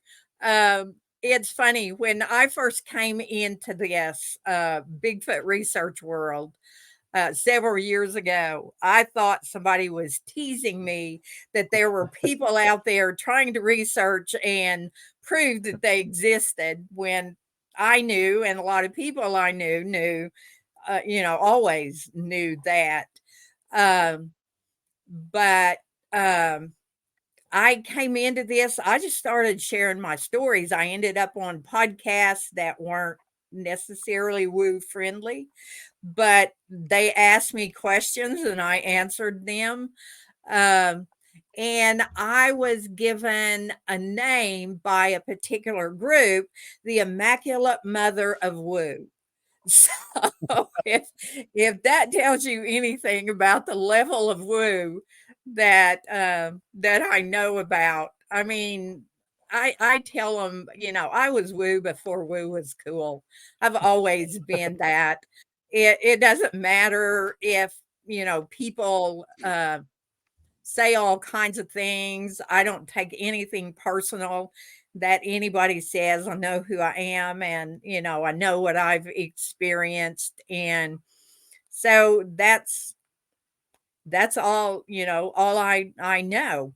It's funny, when I first came into this Bigfoot research world several years ago, I thought somebody was teasing me that there were people out there trying to research and prove that they existed, when I knew, and a lot of people I knew, always knew that. But I came into this, I just started sharing my stories. I ended up on podcasts that weren't necessarily woo friendly, but they asked me questions and I answered them. Um, and I was given a name by a particular group, the Immaculate Mother of Woo. So if that tells you anything about the level of woo that I know about, I mean, I tell them, I was woo before woo was cool. I've always been that. It doesn't matter if people say all kinds of things. I don't take anything personal that anybody says. I know who I am, and I know what I've experienced, and so that's all, all I know.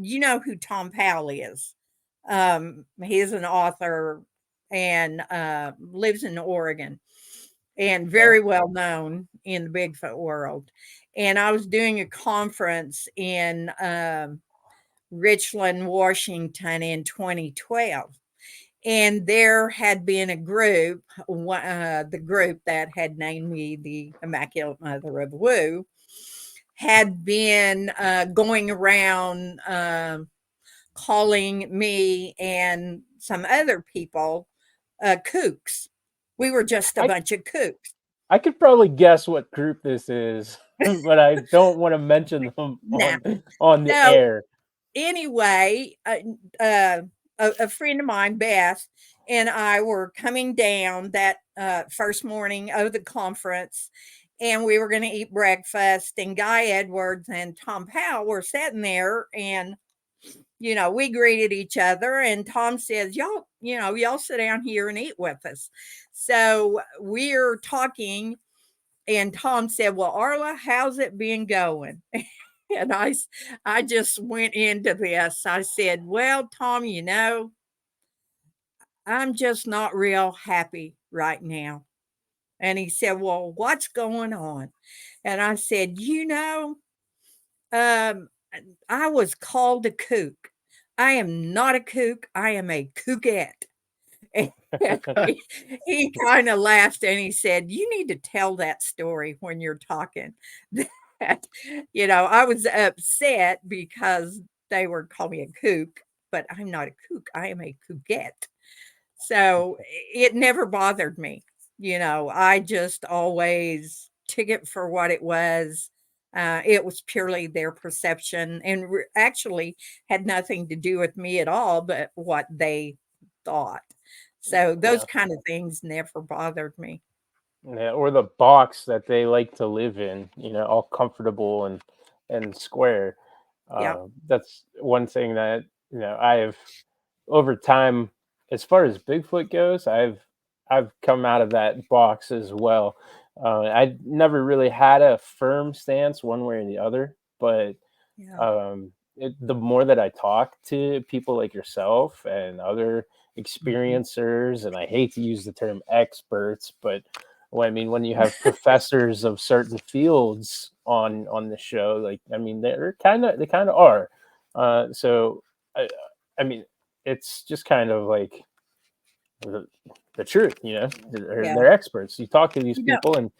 You know who Tom Powell is. He's an author and lives in Oregon and very well known in the Bigfoot world. And I was doing a conference in Richland, Washington in 2012. And there had been a group, the group that had named me the Immaculate Mother of Woo, had been going around calling me and some other people kooks. We were just a bunch of kooks. I could probably guess what group this is, but I don't want to mention them on the air. Anyway, a friend of mine, Beth, and I were coming down that first morning of the conference, and we were going to eat breakfast, and Guy Edwards and Tom Powell were sitting there, and we greeted each other, and Tom says, y'all sit down here and eat with us. So we're talking, and Tom said, well, Arla, how's it been going? And I just went into this. I said, well, Tom, I'm just not real happy right now. And he said, well, what's going on? And I said, I was called a kook. I am not a kook. I am a kookette. And he kind of laughed and he said, you need to tell that story when you're talking. That, I was upset because they were calling me a kook, but I'm not a kook. I am a kookette. So it never bothered me. I just always took it for what it was. It was purely their perception and actually had nothing to do with me at all, but what they thought. So those kind of things never bothered me. Yeah, or the box that they like to live in, all comfortable and square. That's one thing that, I've over time, as far as Bigfoot goes, I've come out of that box as well. I never really had a firm stance one way or the other, but the more that I talk to people like yourself and other experiencers, and I hate to use the term experts, but when you have professors of certain fields on the show, they kind of are. So it's just kind of like the truth, they're experts. You talk to these people,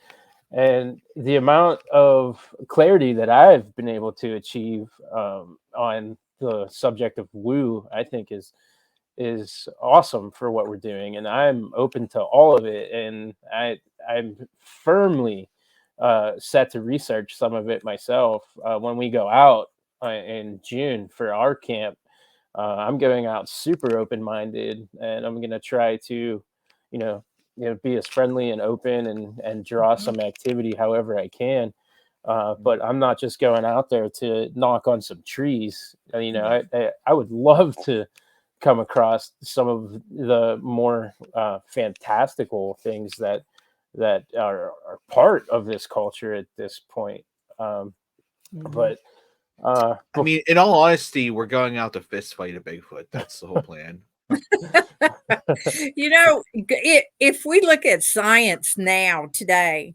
and the amount of clarity that I've been able to achieve on the subject of woo, I think is awesome for what we're doing, and I'm open to all of it, and I'm firmly set to research some of it myself. When we go out in June for our camp, I'm going out super open-minded, and I'm going to try to be as friendly and open and draw some activity however I can. But I'm not just going out there to knock on some trees. I would love to come across some of the more fantastical things that are part of this culture at this point. But in all honesty, we're going out to fist fight a Bigfoot. That's the whole plan. If we look at science now today,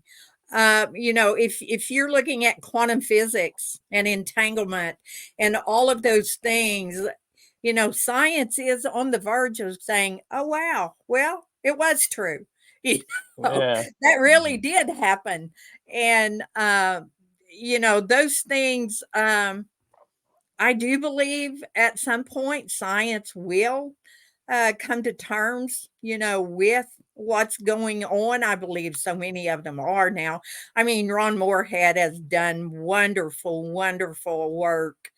If you're looking at quantum physics and entanglement and all of those things, science is on the verge of saying, oh, wow, well, it was true. Yeah. That really did happen. And, those things, I do believe at some point science will come to terms, with what's going on. I believe so many of them are now. I mean, Ron Moorhead has done wonderful, wonderful work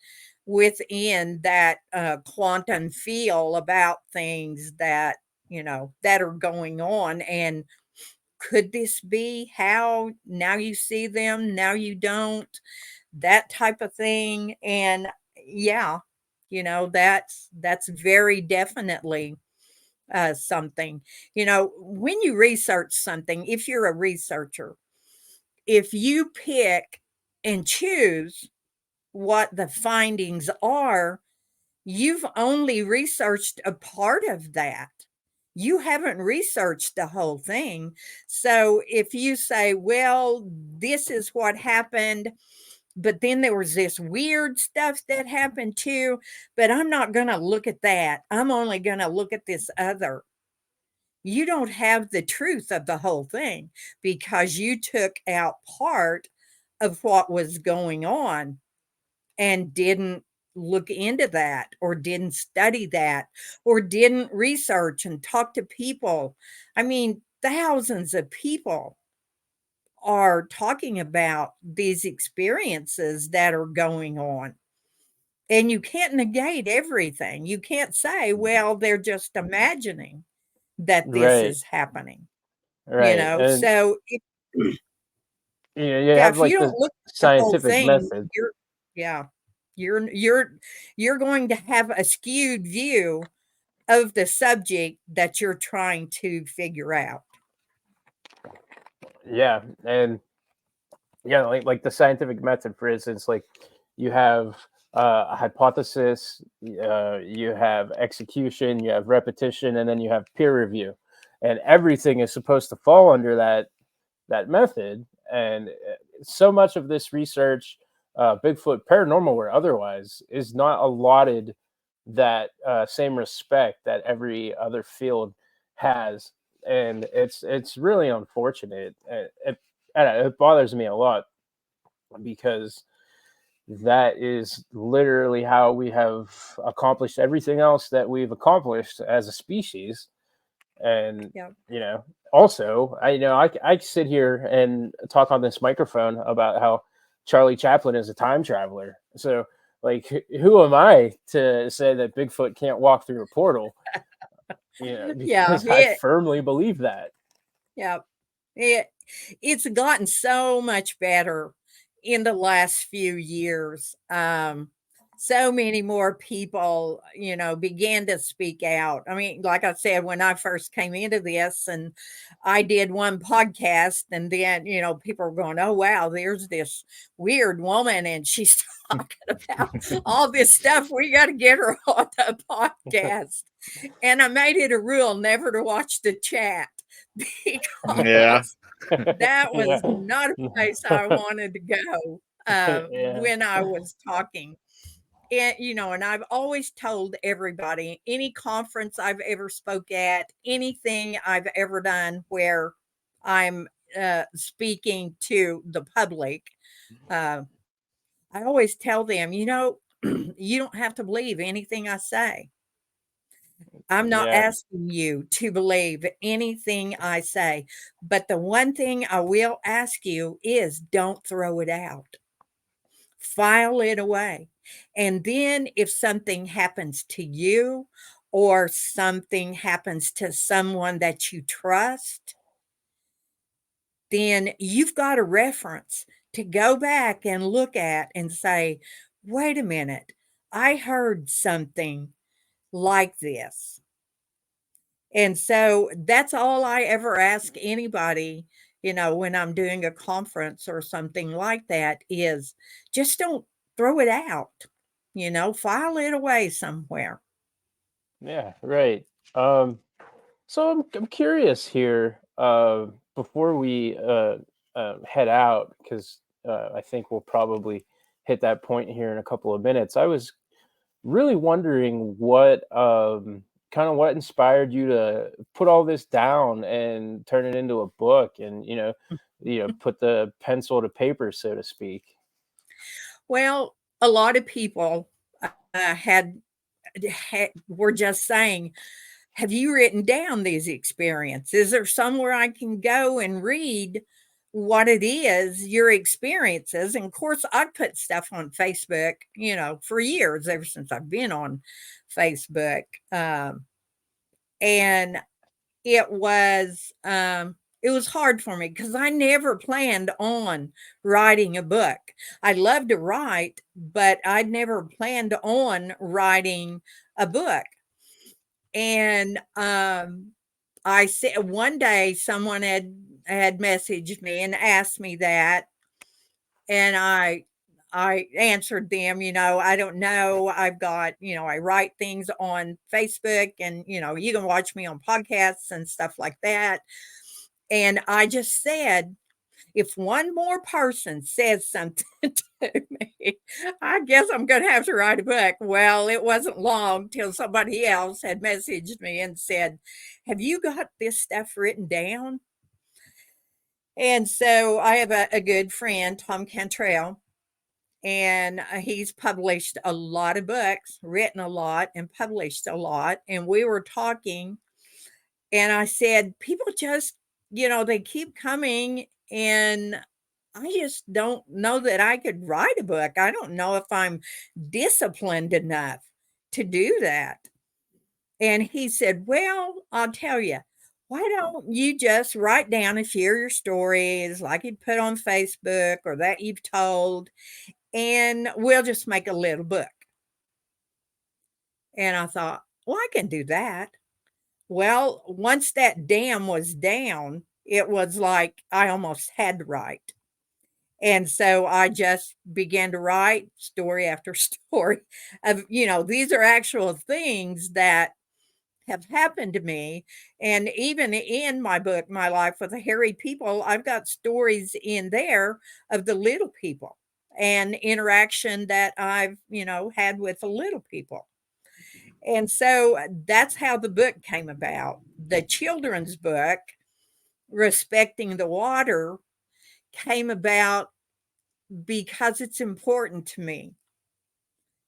within that quantum field about things that, that are going on. And could this be how now you see them, now you don't? That type of thing. And yeah, that's very definitely something. When you research something, if you're a researcher, if you pick and choose what the findings are, you've only researched a part of that. You haven't researched the whole thing. So if you say, well, this is what happened, but then there was this weird stuff that happened too, but I'm not going to look at that. I'm only going to look at this other. You don't have the truth of the whole thing because you took out part of what was going on and didn't look into that or didn't study that or didn't research and talk to people. I mean, thousands of people are talking about these experiences that are going on. And you can't negate everything. You can't say, well, they're just imagining that this Right. is happening. Right. And So you yeah, have if you like don't the look at the whole scientific thing, method. you're going to have a skewed view of the subject that you're trying to figure out. Yeah. And like the scientific method, for instance, like you have a hypothesis, you have execution, you have repetition, and then you have peer review, and everything is supposed to fall under that method. And so much of this research, Bigfoot, paranormal or otherwise, is not allotted that same respect that every other field has, and it's really unfortunate. It bothers me a lot because that is literally how we have accomplished everything else that we've accomplished as a species. And Yeah. Also, I sit here and talk on this microphone about how Charlie Chaplin is a time traveler. So, like, who am I to say that Bigfoot can't walk through a portal? Because I firmly believe that. Yeah, it's gotten so much better in the last few years. So many more people, began to speak out. I mean, like I said, when I first came into this and I did one podcast, and then, people were going, oh, wow, there's this weird woman and she's talking about all this stuff. We got to get her on the podcast. And I made it a rule never to watch the chat because that was not a place I wanted to go when I was talking. And, and I've always told everybody, any conference I've ever spoke at, anything I've ever done where I'm speaking to the public, I always tell them, you don't have to believe anything I say. I'm not asking you to believe anything I say, but the one thing I will ask you is don't throw it out. File it away. And then if something happens to you or something happens to someone that you trust, then you've got a reference to go back and look at and say, wait a minute, I heard something like this. And so that's all I ever ask anybody, when I'm doing a conference or something like that, is just don't throw it out, file it away somewhere. Yeah, right. So I'm curious here, before we head out, because I think we'll probably hit that point here in a couple of minutes, I was really wondering what kind of what inspired you to put all this down and turn it into a book, and put the pencil to paper, so to speak. Well, a lot of people had were just saying, have you written down these experiences? Is there somewhere I can go and read what it is, your experiences? And of course, I put stuff on Facebook, for years, ever since I've been on Facebook. And it was hard for me because I never planned on writing a book. I love to write, but I'd never planned on writing a book. And I said one day someone had messaged me and asked me that, and I answered them, I don't know. I've got, I write things on Facebook, and you can watch me on podcasts and stuff like that. And I just said, if one more person says something to me, I guess I'm going to have to write a book. Well, it wasn't long till somebody else had messaged me and said, have you got this stuff written down? And so I have a good friend, Tom Cantrell, and he's published a lot of books, written a lot, and published a lot. And we were talking, and I said, people just, they keep coming, and I just don't know that I could write a book. I don't know if I'm disciplined enough to do that. And he said, well, I'll tell you, why don't you just write down and share your stories like you'd put on Facebook or that you've told, and we'll just make a little book. And I thought, well, I can do that. Well, once that dam was down, it was like I almost had to write. And so I just began to write story after story of, these are actual things that have happened to me. And even in my book, My Life with the Hairy People, I've got stories in there of the little people and interaction that I've, had with the little people. And so that's how the book came about. The children's book, Respecting the Water, came about because it's important to me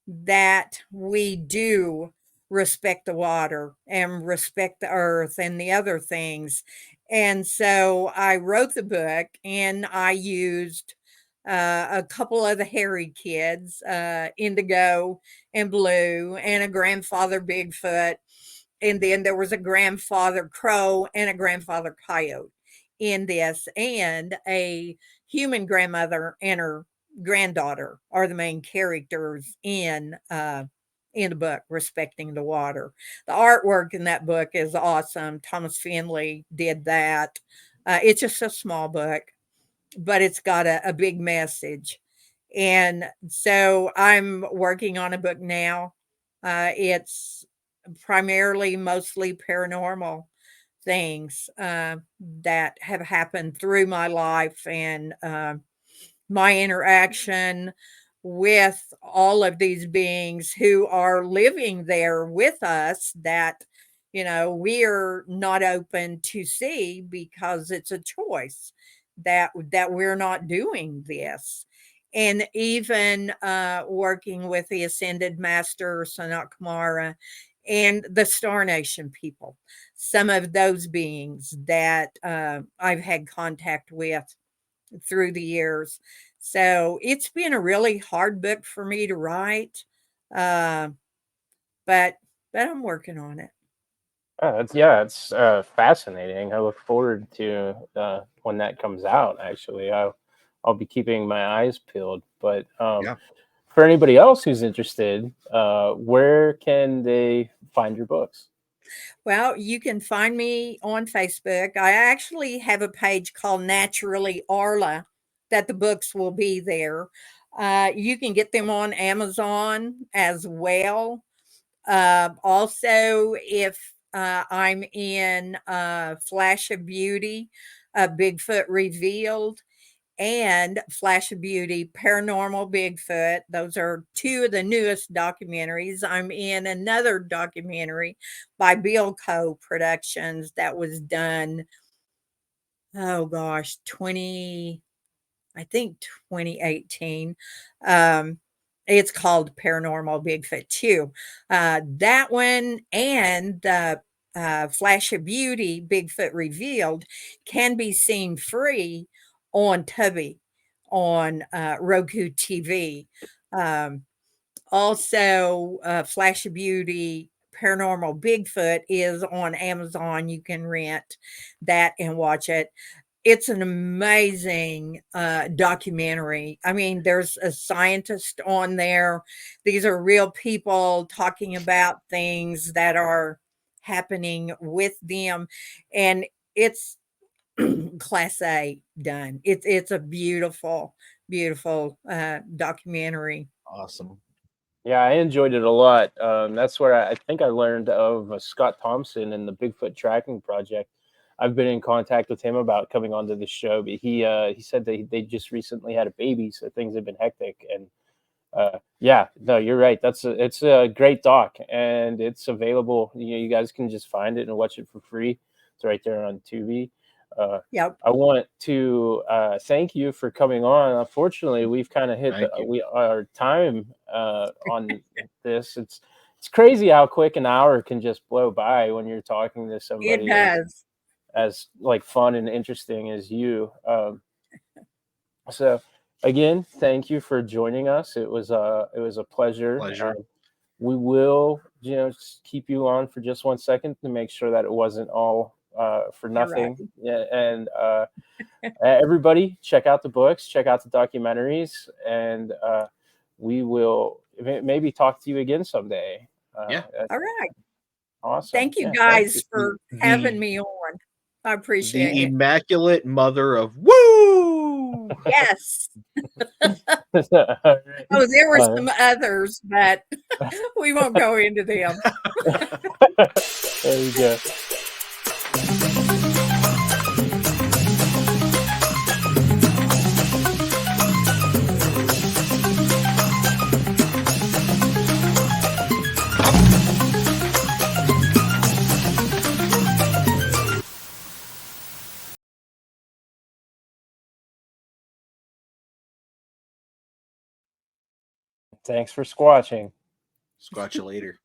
that we do respect the water and respect the earth and the other things. And so I wrote the book, and I used a couple of the hairy kids, Indigo and Blue, and a grandfather Bigfoot. And then there was a grandfather Crow and a grandfather Coyote in this, and a human grandmother and her granddaughter are the main characters in the book, Respecting the Water. The artwork in that book is awesome. Thomas Finley did that. It's just a small book, but it's got a big message. And so I'm working on a book now. It's mostly paranormal things that have happened through my life, and my interaction with all of these beings who are living there with us that, we're not open to see because it's a choice that we're not doing this. And even working with the Ascended Master, Sanat Kumara, and the Star Nation people, some of those beings that I've had contact with through the years. So it's been a really hard book for me to write, but I'm working on it. It's fascinating. I look forward to when that comes out. Actually, I'll be keeping my eyes peeled. But for anybody else who's interested, where can they find your books? Well, you can find me on Facebook. I actually have a page called Naturally Arla that the books will be there. You can get them on Amazon as well. Also, if I'm in Flash of Beauty, Bigfoot Revealed, and Flash of Beauty, Paranormal Bigfoot. Those are two of the newest documentaries. I'm in another documentary by Bilco Productions that was done, oh gosh, 2018. It's called Paranormal Bigfoot 2. That one and the Flash of Beauty, Bigfoot Revealed, can be seen free on Tubi on Roku TV. Also, Flash of Beauty, Paranormal Bigfoot is on Amazon. You can rent that and watch it. It's an amazing documentary. I mean, there's a scientist on there. These are real people talking about things that are happening with them, and it's class A done. It's a beautiful, beautiful documentary. Awesome. Yeah, I enjoyed it a lot. That's where I think I learned of Scott Thompson and the Bigfoot Tracking Project. I've been in contact with him about coming onto the show, but he said they just recently had a baby, so things have been hectic. And yeah, no, you're right. It's a great doc, and it's available. You guys can just find it and watch it for free. It's right there on Tubi. Yep. I want to thank you for coming on. Unfortunately, we've kind of hit our time on this. It's crazy how quick an hour can just blow by when you're talking to somebody It does. as like fun and interesting as you. So again, thank you for joining us. It was a pleasure. We will, just keep you on for just 1 second to make sure that it wasn't all for nothing. Right. Yeah, and everybody, check out the books, check out the documentaries, and we will maybe talk to you again someday. Yeah. All right. Awesome. Thank you Yeah, guys thank you. for having me on. I appreciate The it. immaculate mother of woo. Yes. All right. Oh, there were some others, but we won't go into them. There you go. Thanks for squatching. Squatch you later.